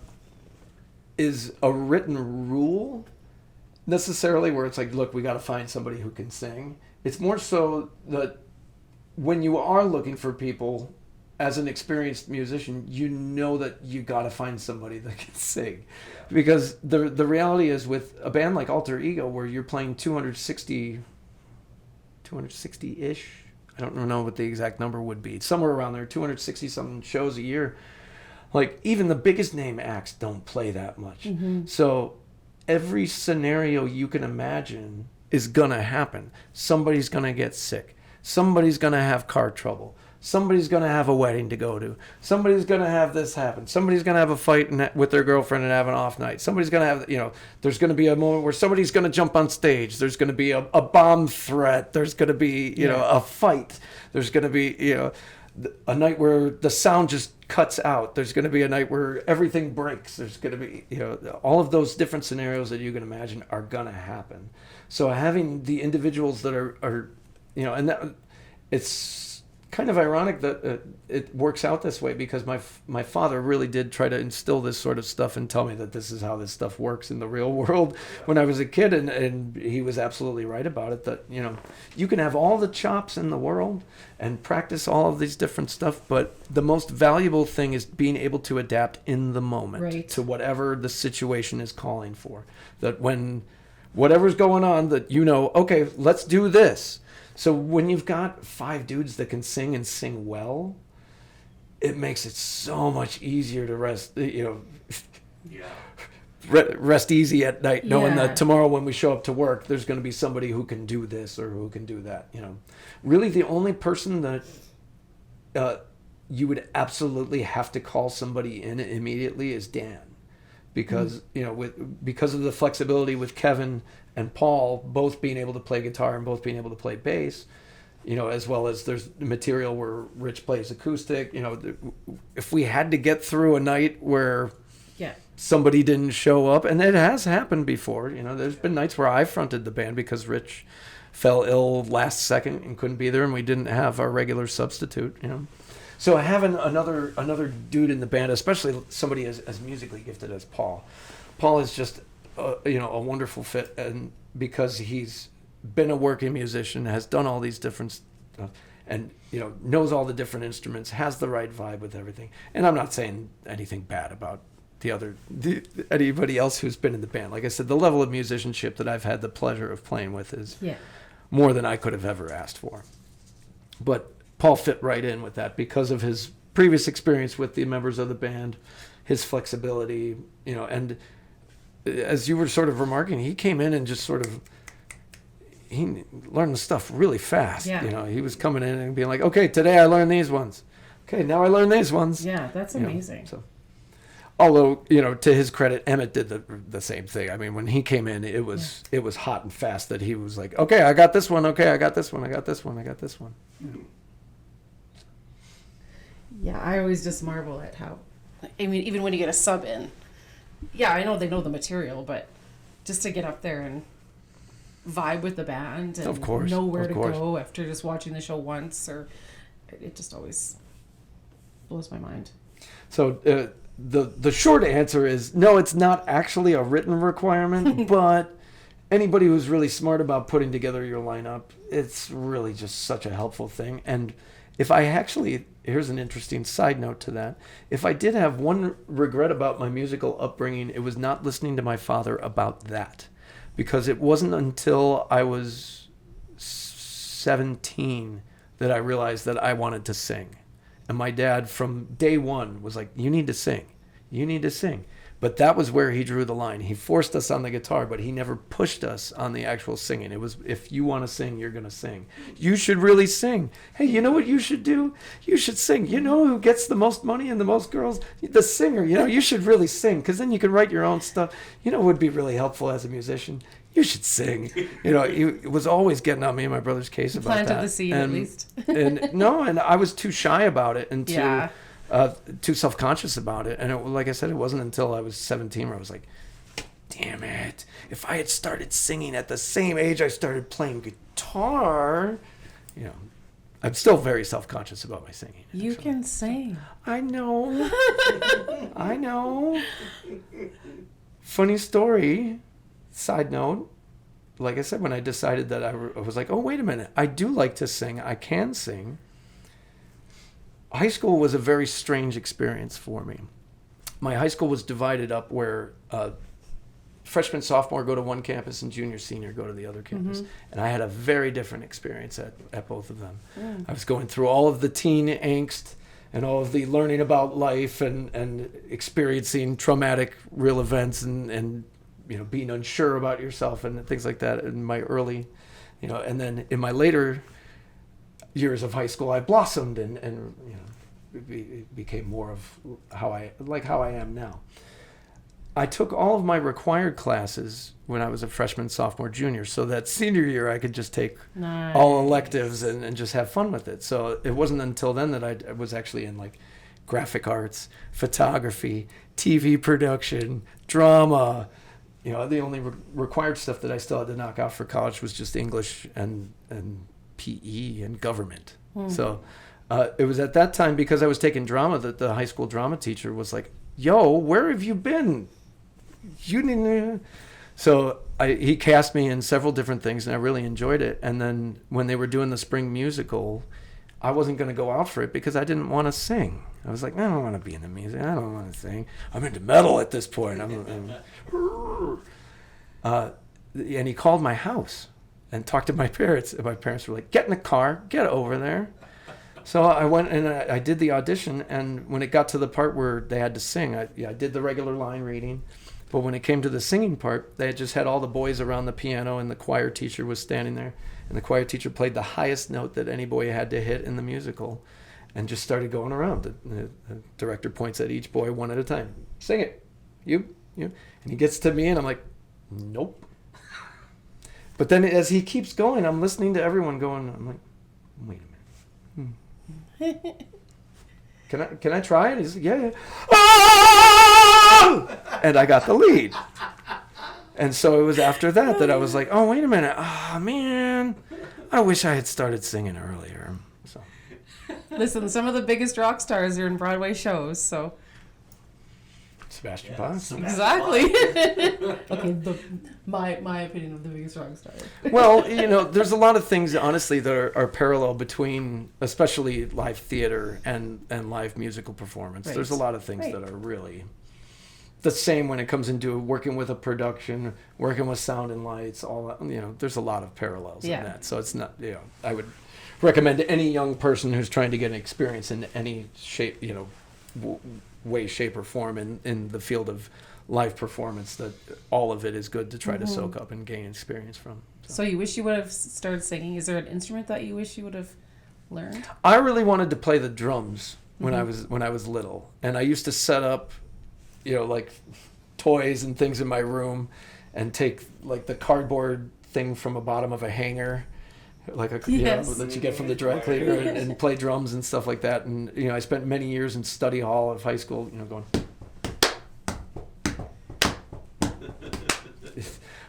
is a written rule, necessarily, where it's like, look, we got to find somebody who can sing. It's more so that when you are looking for people, as an experienced musician, that you got to find somebody that can sing. Because the reality is, with a band like Alter Ego, where you're playing 260-ish, I don't know what the exact number would be, somewhere around there, 260-something shows a year. Like, even the biggest name acts don't play that much. Mm-hmm. So every scenario you can imagine is going to happen. Somebody's going to get sick. Somebody's going to have car trouble. Somebody's going to have a wedding to go to. Somebody's going to have this happen. Somebody's going to have a fight with their girlfriend and have an off night. Somebody's going to have, there's going to be a moment where somebody's going to jump on stage. There's going to be a bomb threat. There's going to be, a fight. There's going to be, a night where the sound just cuts out. There's going to be a night where everything breaks. There's going to be, all of those different scenarios that you can imagine are going to happen. So having the individuals that are and that it's kind of ironic that it works out this way, because my father really did try to instill this sort of stuff and tell me that this is how this stuff works in the real world when I was a kid, and he was absolutely right about it, that you can have all the chops in the world and practice all of these different stuff, but the most valuable thing is being able to adapt in the moment to whatever the situation is calling for. That when whatever's going on, that okay, let's do this. So when you've got 5 dudes that can sing and sing well, it makes it so much easier to rest, rest easy at night, knowing that tomorrow when we show up to work, there's going to be somebody who can do this or who can do that. Really the only person that you would absolutely have to call somebody in immediately is Dan. Because because of the flexibility with Kevin and Paul both being able to play guitar and both being able to play bass, as well as there's material where Rich plays acoustic. If we had to get through a night where somebody didn't show up, and it has happened before. There's been nights where I fronted the band because Rich fell ill last second and couldn't be there, and we didn't have our regular substitute. So having another dude in the band, especially somebody as musically gifted as Paul is just a wonderful fit, and because he's been a working musician, has done all these different stuff, and knows all the different instruments, has the right vibe with everything. And I'm not saying anything bad about anybody else who's been in the band. Like I said, the level of musicianship that I've had the pleasure of playing with is more than I could have ever asked for. But Paul fit right in with that because of his previous experience with the members of the band, his flexibility, and as you were sort of remarking, he came in and just he learned the stuff really fast. Yeah. He was coming in and being like, okay, today I learned these ones. Okay, now I learned these ones. Yeah, that's amazing. So, although, to his credit, Emmett did the same thing. I mean, when he came in, it was hot and fast that he was like, okay, I got this one. Okay, I got this one. I got this one. I got this one. Yeah, I always just marvel at how, even when you get a sub in, I know they know the material, but just to get up there and vibe with the band and know where to go after just watching the show once, or it just always blows my mind. So the short answer is no, it's not actually a written requirement, but anybody who's really smart about putting together your lineup, it's really just such a helpful thing. And if I actually, here's an interesting side note to that. If I did have one regret about my musical upbringing, it was not listening to my father about that. Because it wasn't until I was 17 that I realized that I wanted to sing. And my dad from day one was like, you need to sing. You need to sing. But that was where he drew the line. He forced us on the guitar, but he never pushed us on the actual singing. It was, if you want to sing, you're going to sing. You should really sing. Hey, you know what you should do? You should sing. You know who gets the most money and the most girls? The singer. You know, you should really sing, because then you can write your own stuff. You know what would be really helpful as a musician? You should sing. You know, he was always getting on me and my brother's case about that. Planted the seed, at least. and I was too shy about it and too self-conscious about it. And like I said, it wasn't until I was 17 where I was like, damn it. If I had started singing at the same age I started playing guitar, you know, I'm still very self-conscious about my singing. You can sing. I know. I know. Funny story, side note, like I said, when I decided that I was like, oh, wait a minute, I do like to sing. I can sing. High school was a very strange experience for me. My high school was divided up where freshman, sophomore go to one campus and junior, senior go to the other campus. And I had a very different experience at both of them. I was going through all of the teen angst and all of the learning about life and experiencing traumatic real events and you know, being unsure about yourself and things like that in my early, you know, and then in my later years of high school, I blossomed and you know, it became more of how I am now. I took all of my required classes when I was a freshman, sophomore, junior, so that senior year I could just take all electives and just have fun with it. So it wasn't until then that I was actually in like graphic arts, photography, TV production, drama. You know, the only required stuff that I still had to knock out for college was just English and PE and government. So it was at that time, because I was taking drama, that the high school drama teacher was like, yo, where have you been? You didn't. So he cast me in several different things and I really enjoyed it. And then when they were doing the spring musical, I wasn't going to go out for it because I didn't want to sing. I was like, I don't want to be in the music. I don't want to sing. I'm into metal at this point. And he called my house and talked to my parents. And my parents were like, get in the car, get over there. So I went and I did the audition. And when it got to the part where they had to sing, I did the regular line reading. But when it came to the singing part, they had just had all the boys around the piano and the choir teacher was standing there. And the choir teacher played the highest note that any boy had to hit in the musical and just started going around. The director points at each boy one at a time. Sing it. You. And he gets to me and I'm like, nope. But then as he keeps going, I'm listening to everyone going, I'm like, wait a minute. Can I try it? He's like, yeah. Oh! And I got the lead. And so it was after that I was like, oh, wait a minute. Oh, man. I wish I had started singing earlier. So. Listen, some of the biggest rock stars are in Broadway shows, so. Sebastian Bach. Exactly. Okay, my opinion of the biggest rock star. Well, you know, there's a lot of things, honestly, that are parallel between, especially live theater and live musical performance. Right. There's a lot of things that are really the same when it comes into working with a production, working with sound and lights, all that, you know, there's a lot of parallels in that. So it's not, you know, I would recommend to any young person who's trying to get an experience in any shape, you know, way, shape, or form in the field of live performance, that all of it is good to try to soak up and gain experience from. So you wish you would have started singing? Is there an instrument that you wish you would have learned? I really wanted to play the drums when I was little, and I used to set up, you know, like toys and things in my room and take like the cardboard thing from the bottom of a hanger, like you know, that you get from the dry cleaner, and play drums and stuff like that. And you know, I spent many years in study hall of high school, you know, going.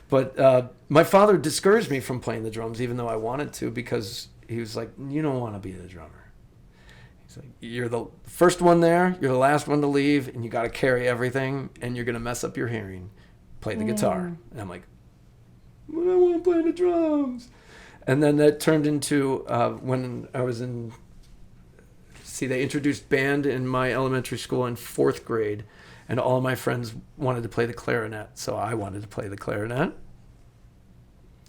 But my father discouraged me from playing the drums, even though I wanted to, because he was like, "You don't want to be the drummer." He's like, "You're the first one there, you're the last one to leave, and you got to carry everything, and you're gonna mess up your hearing. Play the guitar." And I'm like, "But I want to play the drums." And then that turned into when I was in. See, they introduced band in my elementary school in 4th grade. And all of my friends wanted to play the clarinet, so I wanted to play the clarinet.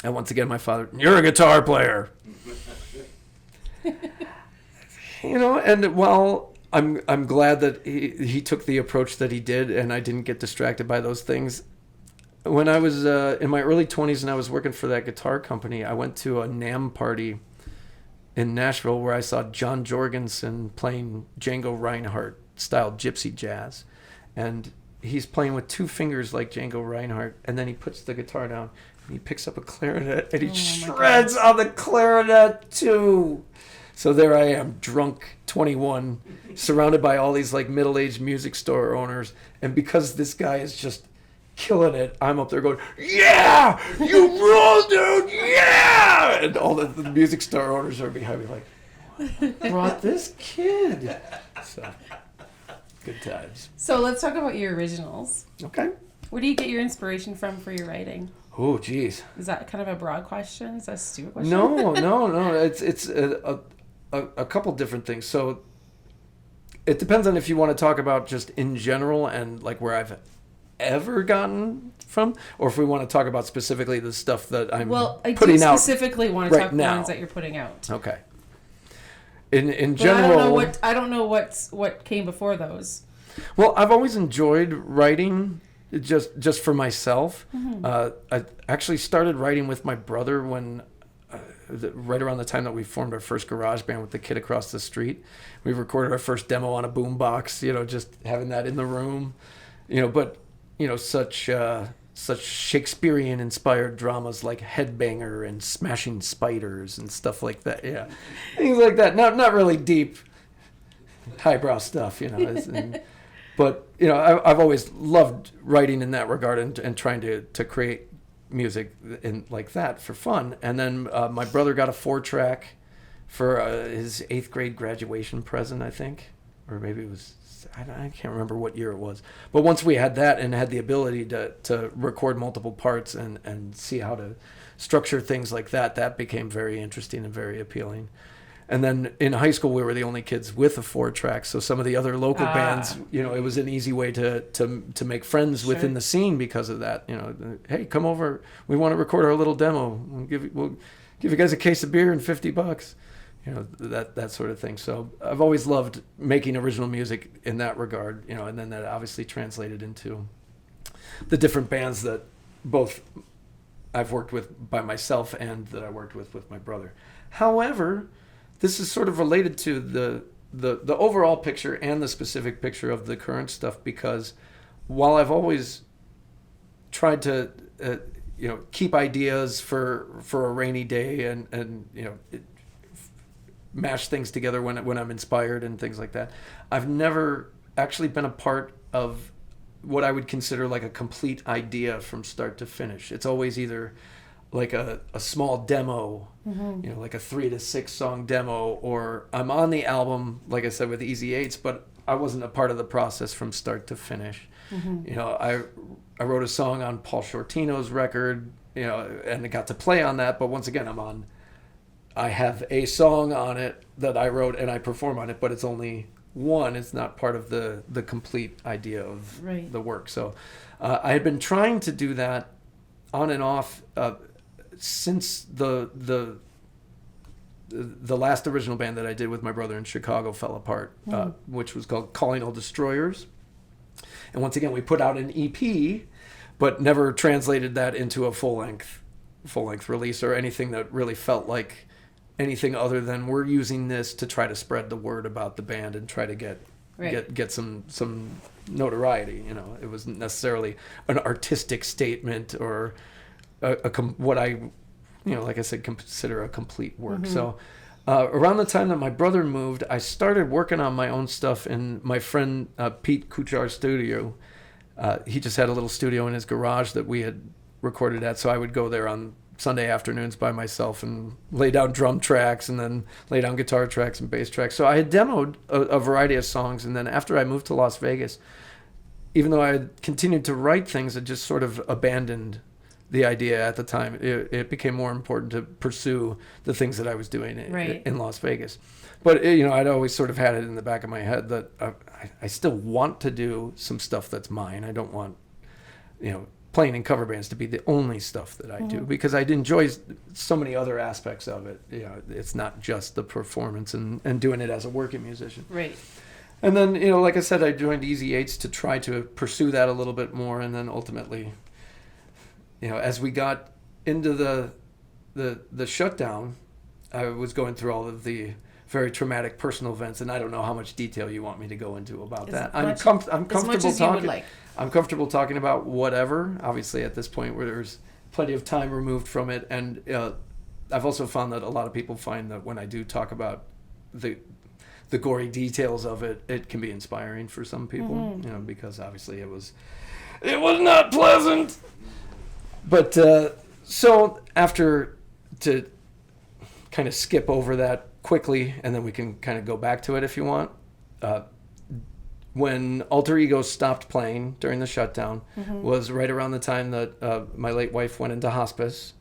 And once again, my father, you're a guitar player. And while I'm glad that he took the approach that he did, and I didn't get distracted by those things. When I was in my early 20s and I was working for that guitar company, I went to a NAMM party in Nashville where I saw John Jorgensen playing Django Reinhardt style gypsy jazz. And he's playing with 2 fingers like Django Reinhardt, and then he puts the guitar down and he picks up a clarinet and he shreds on the clarinet too. So there I am, drunk, 21, surrounded by all these like middle-aged music store owners, and because this guy is just killing it, I'm up there going, yeah, you rule, dude, yeah! And all the music store owners are behind me like, what brought this kid? So, good times. So let's talk about your originals. Okay. Where do you get your inspiration from for your writing? Oh, geez. Is that kind of a broad question? Is that a stupid question? No. It's a couple different things. So it depends on if you want to talk about just in general and like where I've ever gotten from, or if we want to talk about specifically the stuff that I'm putting out. Specifically want to right talk about the ones that you're putting out. Okay. In general, I don't know what came before those. Well, I've always enjoyed writing just for myself. I actually started writing with my brother when right around the time that we formed our first garage band with the kid across the street. We recorded our first demo on a boombox, just having that in the room, but such Shakespearean inspired dramas like Headbanger and Smashing Spiders and stuff like that. Yeah. Things like that. Not really deep highbrow stuff, but I've always loved writing in that regard and trying to create music in like that for fun. And then my brother got a 4-track for his 8th grade graduation present, I think, or maybe it was, I can't remember what year it was. But once we had that and had the ability to record multiple parts and see how to structure things like that, that became very interesting and very appealing. And then in high school, we were the only kids with a 4-track. So some of the other local bands, it was an easy way to make friends within the scene because of that. Hey, come over. We want to record our little demo. We'll give you guys a case of beer and $50. That sort of thing. So I've always loved making original music in that regard. And then that obviously translated into the different bands that both I've worked with by myself and that I worked with my brother. However, this is sort of related to the overall picture and the specific picture of the current stuff, because while I've always tried to keep ideas for a rainy day and mash things together when I'm inspired and things like that, I've never actually been a part of what I would consider like a complete idea from start to finish. It's always either like a small demo, like a 3 to 6 song demo, or I'm on the album, like I said, with Easy 8s, but I wasn't a part of the process from start to finish. I wrote a song on Paul Shortino's record, and I got to play on that, but once again, I have a song on it that I wrote and I perform on it, but it's only one. It's not part of the complete idea of the work. So I had been trying to do that on and off since the last original band that I did with my brother in Chicago fell apart, which was called Calling All Destroyers. And once again, we put out an EP, but never translated that into a full-length release or anything that really felt like anything other than we're using this to try to spread the word about the band and try to get some notoriety. It wasn't necessarily an artistic statement or what I, like I said, consider a complete work. So around the time that my brother moved, I started working on my own stuff in my friend Pete Kuchar's studio. He just had a little studio in his garage that we had recorded at, so I would go there on Sunday afternoons by myself and lay down drum tracks and then lay down guitar tracks and bass tracks. So I had demoed a variety of songs, and then after I moved to Las Vegas, even though I had continued to write things, I just sort of abandoned the idea at the time. It became more important to pursue the things that I was doing in Las Vegas. But, I'd always sort of had it in the back of my head that I still want to do some stuff that's mine. I don't want, playing in cover bands to be the only stuff that I do, because I'd enjoy so many other aspects of it. You know, it's not just the performance and doing it as a working musician. Right. And then, you know, like I said, I joined Easy Eights to try to pursue that a little bit more. And then ultimately, you know, as we got into the shutdown, I was going through all of the very traumatic personal events, and I don't know how much detail you want me to go into about that. I'm comfortable talking. I'm comfortable talking about whatever. Obviously, at this point, where there's plenty of time removed from it, and I've also found that a lot of people find that when I do talk about the gory details of it, it can be inspiring for some people. You know, because obviously it was not pleasant. But so after, to kind of skip over that quickly, and then we can kind of go back to it if you want. When Alter Ego stopped playing during the shutdown was right around the time that my late wife went into hospice.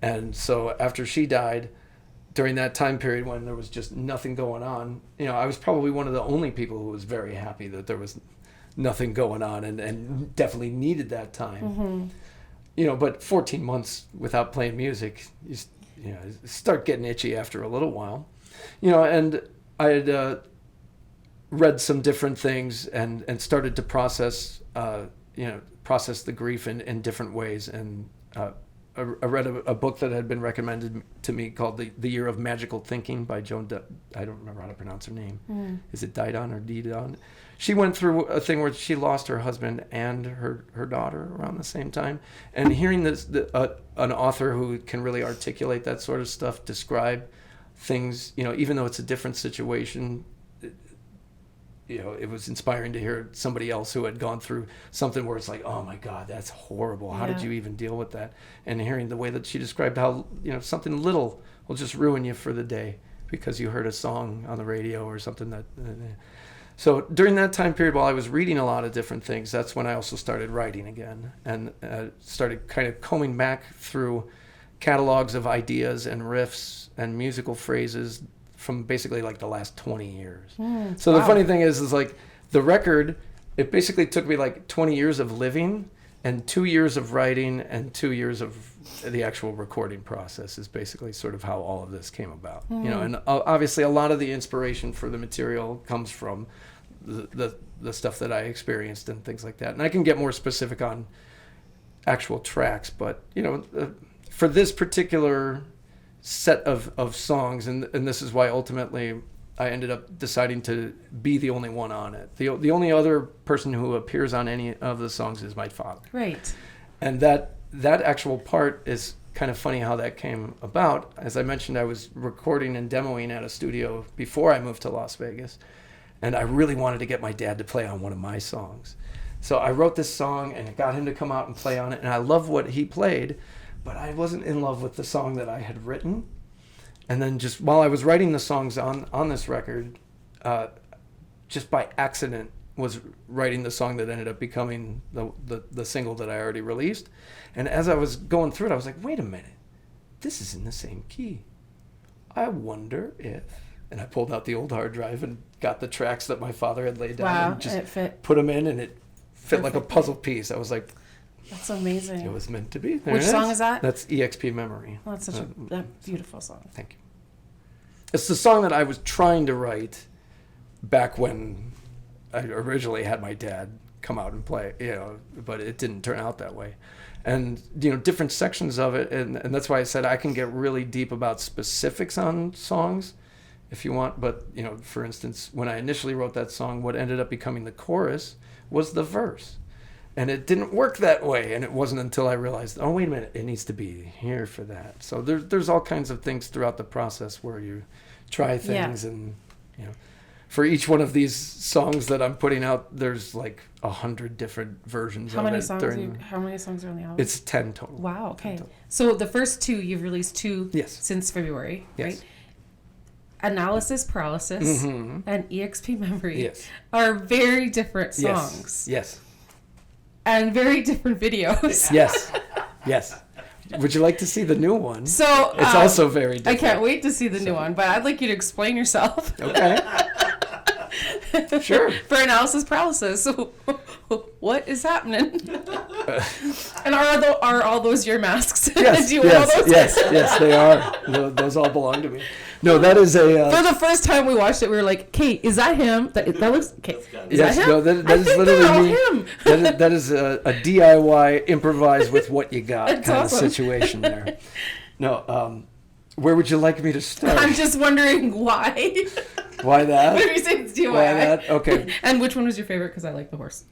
And so after she died, during that time period when there was just nothing going on, you know, I was probably one of the only people who was very happy that there was nothing going on, and definitely needed that time. You know, but 14 months without playing music, you know, start getting itchy after a little while. You know, and I had read some different things and started to process the grief in different ways. And I read a book that had been recommended to me called The Year of Magical Thinking by Joan I don't remember how to pronounce her name. Is it Didon or Didon? She went through a thing where she lost her husband and her daughter around the same time. And hearing an author who can really articulate that sort of stuff, describe things, you know, even though it's a different situation, you know, it was inspiring to hear somebody else who had gone through something where it's like, oh my God, that's horrible. How did you even deal with that? And hearing the way that she described how, you know, something little will just ruin you for the day because you heard a song on the radio or something that... So during that time period, while I was reading a lot of different things, that's when I also started writing again, and started kind of combing back through catalogs of ideas and riffs and musical phrases from basically like the last 20 years. So the funny thing is like the record, it basically took me like 20 years of living and 2 years of writing and 2 years of the actual recording process is basically sort of how all of this came about. You know, and obviously a lot of the inspiration for the material comes from the stuff that I experienced and things like that. And I can get more specific on actual tracks, but you know, for this particular set of songs, and this is why ultimately I ended up deciding to be the only one on it. The only other person who appears on any of the songs is my father. Right. And that actual part is kind of funny how that came about. As I mentioned, I was recording and demoing at a studio before I moved to Las Vegas, and I really wanted to get my dad to play on one of my songs. So I wrote this song and got him to come out and play on it, and I love what he played, but I wasn't in love with the song that I had written. And then just while I was writing the songs on this record, just by accident was writing the song that ended up becoming the single that I already released. And as I was going through it, I was like, wait a minute, this is in the same key. I wonder if... And I pulled out the old hard drive and got the tracks that my father had laid down and just put them in, and it fit like a puzzle piece. I was like... That's amazing. It was meant to be. There Which song is that? That's EXP Memory. Well, that's such a beautiful song. Thank you. It's the song that I was trying to write back when I originally had my dad come out and play, you know, but it didn't turn out that way. And, you know, different sections of it, and that's why I said I can get really deep about specifics on songs if you want, but, you know, for instance, when I initially wrote that song, what ended up becoming the chorus was the verse. And it didn't work that way, and it wasn't until I realized, oh, wait a minute, it needs to be here for that. So there's all kinds of things throughout the process where you try things, and, you know, for each one of these songs that I'm putting out, there's like 100 different versions of it. How many songs are on the album? It's 10 total. Wow, okay. So the first two, you've released two since February, right? Analysis, Paralysis, and EXP Memory are very different songs. Yes. And very different videos. Yes. Would you like to see the new one? So it's also very different. I can't wait to see the new one, but I'd like you to explain yourself. Okay. Sure. For Analysis Paralysis, what is happening? And are all those your masks? Yes, Do you wear all those? yes, they are. Those all belong to me. No, that is a. For the first time we watched it, we were like, "Kate, is that him? That looks. Kate, is yes, that him? No, that is literally me. Him. That is a DIY improvise with what you got That's kind awesome. of situation there. No, where would you like me to start? I'm just wondering why. Why that? What do you say it's DIY? Why that? Okay. And which one was your favorite? Because I like the horse.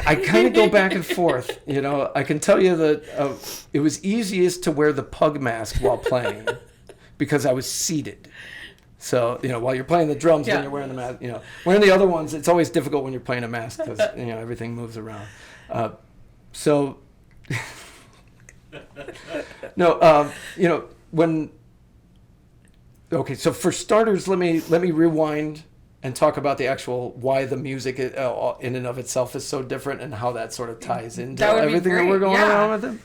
I kind of go back and forth. I can tell you that it was easiest to wear the pug mask while playing because I was seated. So, while you're playing the drums, when you're wearing the mask, wearing the other ones, it's always difficult when you're playing a mask because, everything moves around. So, so for starters, let me rewind and talk about the actual why the music in and of itself is so different and how that sort of ties into everything that we're going on with it.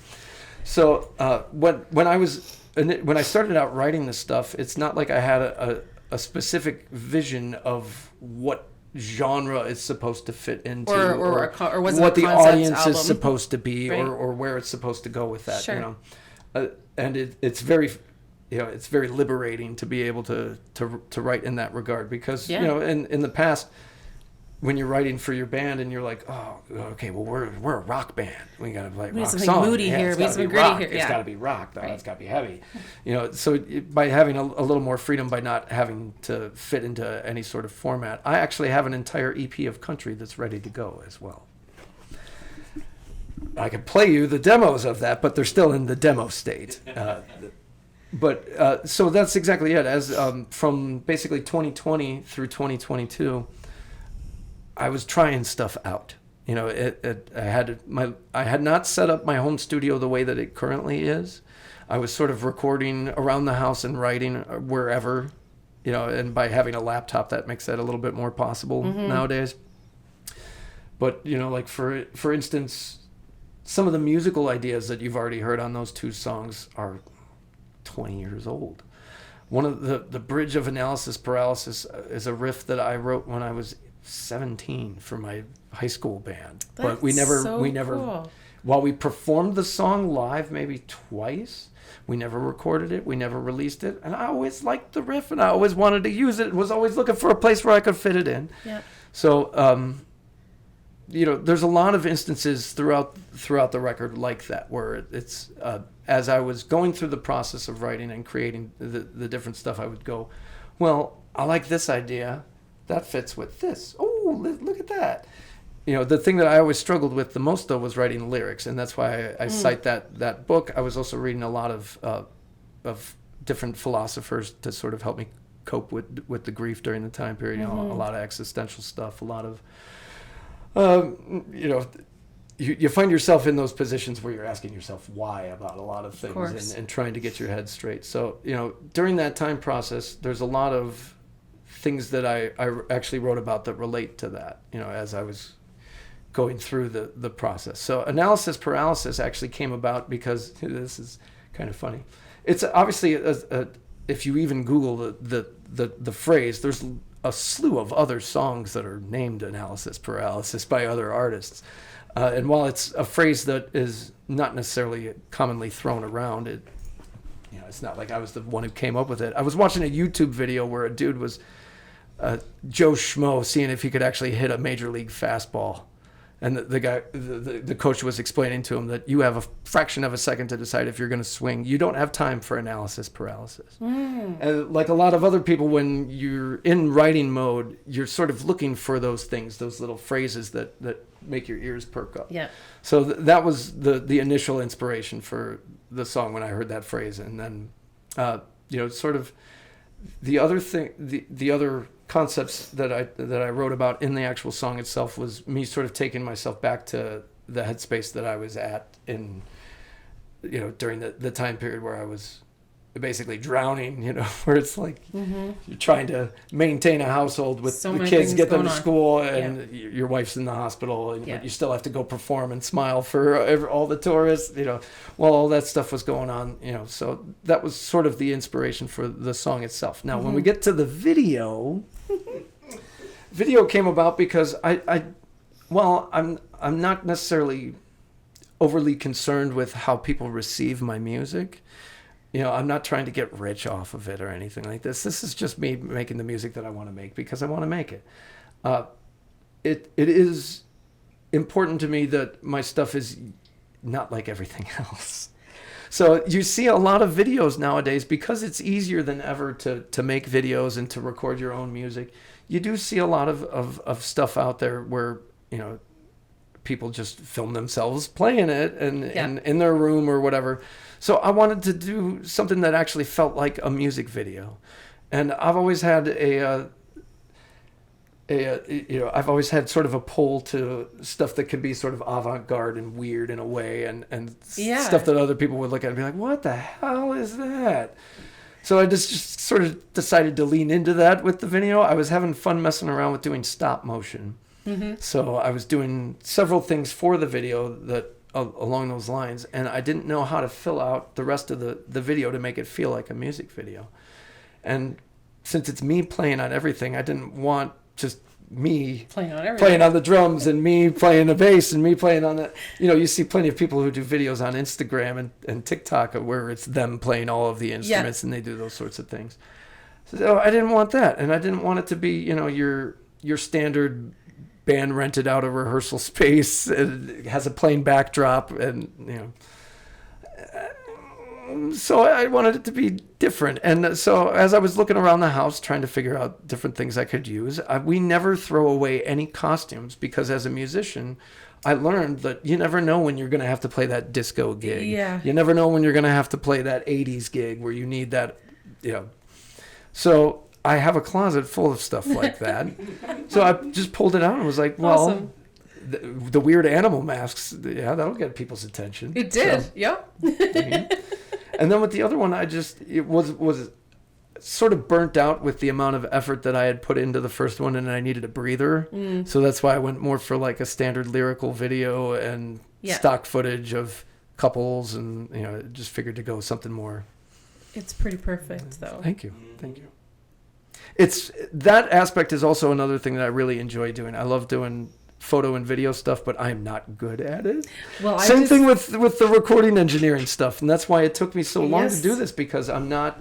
So when I started out writing this stuff, it's not like I had a specific vision of what genre it's supposed to fit into or was it what a the audience album? is supposed to be Right. or where it's supposed to go with that. Sure. And it's very it's very liberating to be able to write in that regard because in the past when you're writing for your band and you're like, oh, okay, well we're a rock band, we gotta play rock songs. Something moody here, it's we gotta something be gritty rock. here. It's gotta be rock though. Right. It's gotta be heavy, So by having a little more freedom, by not having to fit into any sort of format, I actually have an entire EP of country that's ready to go as well. I could play you the demos of that, but they're still in the demo state. But so that's exactly it. As from basically 2020 through 2022, I was trying stuff out. I had not set up my home studio the way that it currently is. I was sort of recording around the house and writing wherever, and by having a laptop, that makes that a little bit more possible nowadays. But like for instance, some of the musical ideas that you've already heard on those two songs are 20 years old. One of the bridge of Analysis Paralysis is a riff that I wrote when I was 17 for my high school band. But we never cool. While we performed the song live maybe twice, we never recorded it, we never released it, and I always liked the riff and I always wanted to use it, was always looking for a place where I could fit it in. Yeah. So there's a lot of instances throughout the record like that, where it's as I was going through the process of writing and creating the different stuff, I would go, well, I like this idea, that fits with this. Oh, look at that. The thing that I always struggled with the most though was writing lyrics, and that's why I cite that book. I was also reading a lot of different philosophers to sort of help me cope with the grief during the time period. A lot of existential stuff, a lot of you find yourself in those positions where you're asking yourself why about a lot of things and trying to get your head straight. So, during that time process, there's a lot of things that I actually wrote about that relate to that, as I was going through the process. So Analysis Paralysis actually came about because this is kind of funny. It's obviously, if you even Google the phrase, there's a slew of other songs that are named Analysis Paralysis by other artists. And while it's a phrase that is not necessarily commonly thrown around, it's not like I was the one who came up with it. I was watching a YouTube video where a dude was Joe Schmo seeing if he could actually hit a major league fastball. And the guy, the coach was explaining to him that you have a fraction of a second to decide if you're going to swing. You don't have time for analysis paralysis. And like a lot of other people, when you're in writing mode, you're sort of looking for those things, those little phrases that make your ears perk up. Yeah. So that was the initial inspiration for the song when I heard that phrase. And then, sort of the other thing, the other concepts that I wrote about in the actual song itself was me sort of taking myself back to the headspace that I was at in, during the time period where I was basically drowning, where it's like you're trying to maintain a household with the kids, get them to school, and your wife's in the hospital, and but you still have to go perform and smile for all the tourists, while all that stuff was going on, so that was sort of the inspiration for the song itself. Now, when we get to the video came about because I Well, I'm not necessarily overly concerned with how people receive my music. I'm not trying to get rich off of it or anything like this. This is just me making the music that I want to make because I want to make it. It is important to me that my stuff is not like everything else. So you see a lot of videos nowadays because it's easier than ever to make videos and to record your own music. You do see a lot of stuff out there where, people just film themselves playing it and in their room or whatever. So I wanted to do something that actually felt like a music video. And I've always had I've always had sort of a pull to stuff that could be sort of avant-garde and weird in a way, and stuff that other people would look at and be like, what the hell is that? So I just sort of decided to lean into that with the video. I was having fun messing around with doing stop motion. Mm-hmm. So I was doing several things for the video that along those lines, and I didn't know how to fill out the rest of the video to make it feel like a music video. And since it's me playing on everything, I didn't want just me playing on the drums and me playing the bass and me playing on the, you see plenty of people who do videos on Instagram and TikTok where it's them playing all of the instruments and they do those sorts of things. So I didn't want that. And I didn't want it to be, your standard band rented out a rehearsal space. It has a plain backdrop and, so I wanted it to be different. And so as I was looking around the house trying to figure out different things I could use, we never throw away any costumes because as a musician, I learned that you never know when you're going to have to play that disco gig. Yeah. You never know when you're going to have to play that 80s gig where you need that, So I have a closet full of stuff like that. So I just pulled it out and was like, well... Awesome. The weird animal masks, that'll get people's attention. It did, so, yep. And then with the other one, it was sort of burnt out with the amount of effort that I had put into the first one, and I needed a breather. So that's why I went more for like a standard lyrical video and stock footage of couples, and just figured to go something more. It's pretty perfect, though. Thank you. It's that aspect is also another thing that I really enjoy doing. I love doing photo and video stuff, but I'm not good at it. Well, Same thing with the recording engineering stuff, and that's why it took me so long to do this, because I'm not,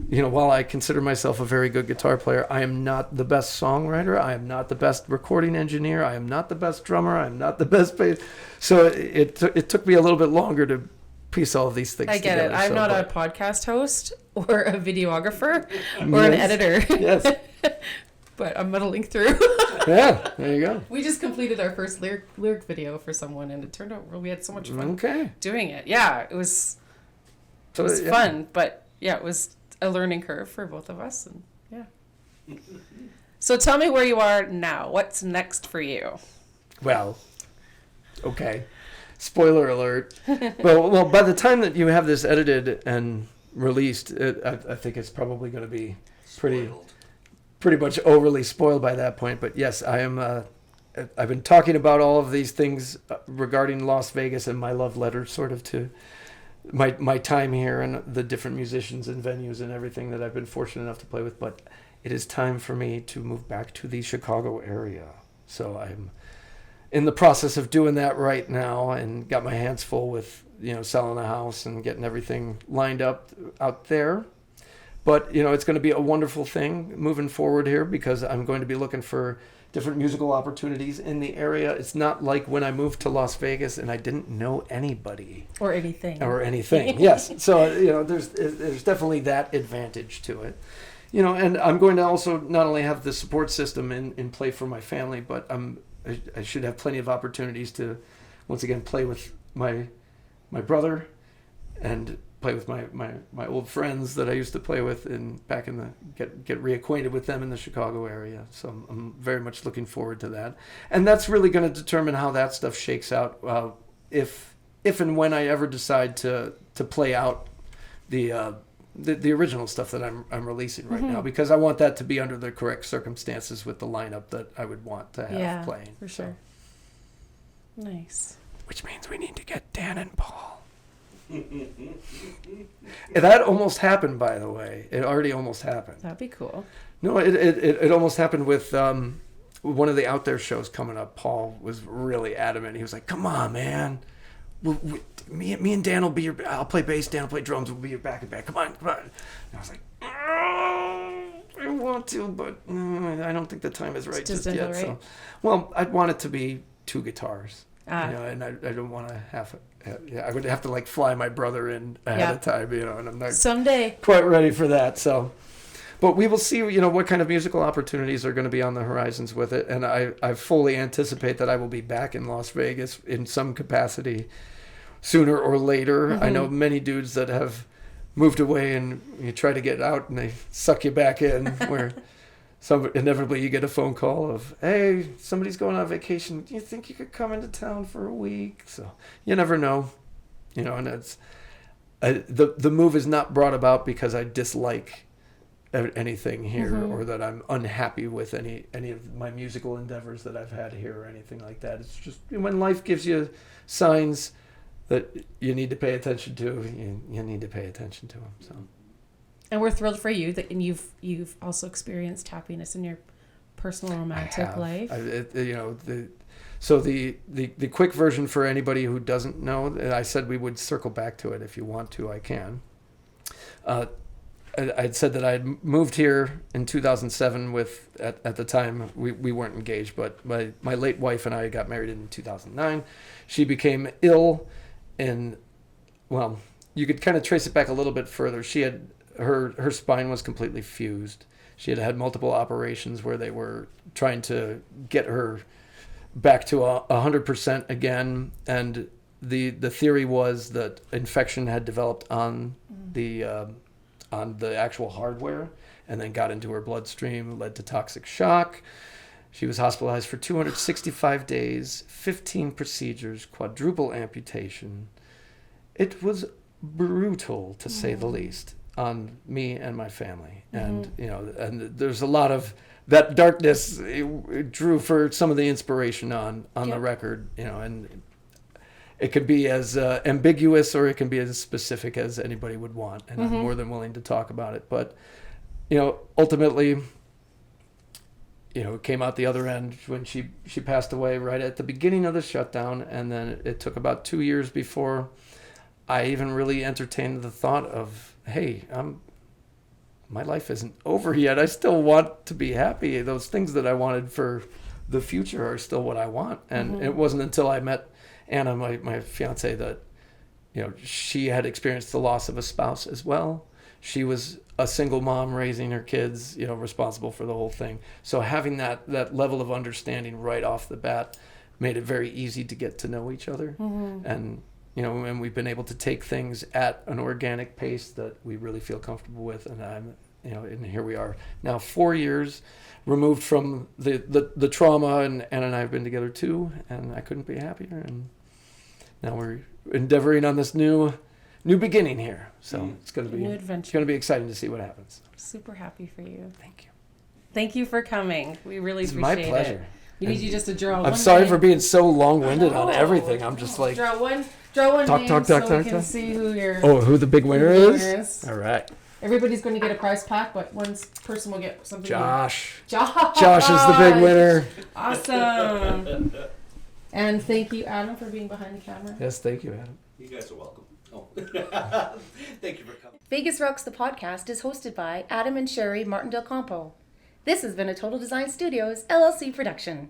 while I consider myself a very good guitar player, I am not the best songwriter. I am not the best recording engineer. I am not the best drummer. I am not the best bass. So it took me a little bit longer to piece all of these things together. I get it. I'm not a podcast host or a videographer or an editor. Yes. But I'm muddling through. Yeah, there you go. We just completed our first lyric video for someone, and it turned out we had so much fun doing it. Yeah, it was fun, but it was a learning curve for both of us. And So tell me where you are now. What's next for you? Well, okay. Spoiler alert. well, by the time that you have this edited and released, I think it's probably going to be pretty much overly spoiled by that point. But yes, I am. I've been talking about all of these things regarding Las Vegas and my love letter sort of to my time here and the different musicians and venues and everything that I've been fortunate enough to play with. But it is time for me to move back to the Chicago area. So I'm in the process of doing that right now and got my hands full with, selling a house and getting everything lined up out there. But, it's going to be a wonderful thing moving forward here because I'm going to be looking for different musical opportunities in the area. It's not like when I moved to Las Vegas and I didn't know anybody. Or anything. Yes. So, there's definitely that advantage to it. And I'm going to also not only have the support system in play for my family, but I should have plenty of opportunities to, once again, play with my brother and play with my old friends that I used to play with and get reacquainted with them in the Chicago area. So I'm very much looking forward to that. And that's really going to determine how that stuff shakes out if and when I ever decide to play out the original stuff that I'm releasing right now, because I want that to be under the correct circumstances with the lineup that I would want to have playing. For sure. Nice. Which means we need to get Dan and Paul. That almost happened, by the way. It already almost happened. That'd be cool. No, it almost happened with one of the Out There shows coming up, Paul was really adamant. He was like, "Come on, man. Me and Dan will be your. I'll play bass. Dan will play drums. We'll be your back and back. Come on." And I was like, "I want to, but I don't think the time is right just yet." Right? So, well, I'd want it to be 2 guitars, and I don't want to have. I would have to like fly my brother in ahead of time, and I'm not someday quite ready for that. So. But we will see, what kind of musical opportunities are going to be on the horizons with it. And I fully anticipate that I will be back in Las Vegas in some capacity sooner or later. Mm-hmm. I know many dudes that have moved away and you try to get out and they suck you back in where inevitably you get a phone call of, "Hey, somebody's going on vacation. Do you think you could come into town for a week?" So you never know, and it's the move is not brought about because I dislike anything here mm-hmm. or that I'm unhappy with any of my musical endeavors that I've had here or anything like that. It's just when life gives you signs that you need to pay attention to, you need to pay attention to them. So, and we're thrilled for you that you've also experienced happiness in your personal romantic life. So the quick version for anybody who doesn't know, I said we would circle back to it. If you want to, I can. I'd said that I'd moved here in 2007 with, at the time, we weren't engaged, but my late wife and I got married in 2009. She became ill and, well, you could kind of trace it back a little bit further. She had, her spine was completely fused. She had had multiple operations where they were trying to get her back to 100% again. And the theory was that infection had developed on the actual hardware and then got into her bloodstream, led to toxic shock. She was hospitalized for 265 days, 15 procedures, quadruple amputation. It was brutal, to say the least, on me and my family. And, and there's a lot of that darkness it drew for some of the inspiration on the record, and it could be as ambiguous or it can be as specific as anybody would want. And I'm more than willing to talk about it. But, ultimately, it came out the other end when she passed away right at the beginning of the shutdown. And then it took about 2 years before I even really entertained the thought of, hey, my life isn't over yet. I still want to be happy. Those things that I wanted for the future are still what I want. And it wasn't until I met Anna, my fiance, that, she had experienced the loss of a spouse as well. She was a single mom raising her kids, responsible for the whole thing. So having that level of understanding right off the bat made it very easy to get to know each other. And, and we've been able to take things at an organic pace that we really feel comfortable with. And and here we are now 4 years removed from the trauma, and Anna and I have been together too, and I couldn't be happier. And now we're endeavoring on this new beginning here. So it's going to be it's going to be exciting to see what happens. Super happy for you. Thank you. Thank you for coming. We really appreciate it. It's my pleasure. We need you just to draw. I'm sorry for being so long-winded on everything. I'm just like draw one talk, name so we can see who who the big winner is. All right. Everybody's going to get a prize pack, but one person will get something. Josh is the big winner. Awesome. And thank you, Adam, for being behind the camera. Yes, thank you, Adam. You guys are welcome. Oh. Thank you for coming. Vegas Rocks the podcast is hosted by Adam and Sherry Martin Del Campo. This has been a Total Design Studios LLC production.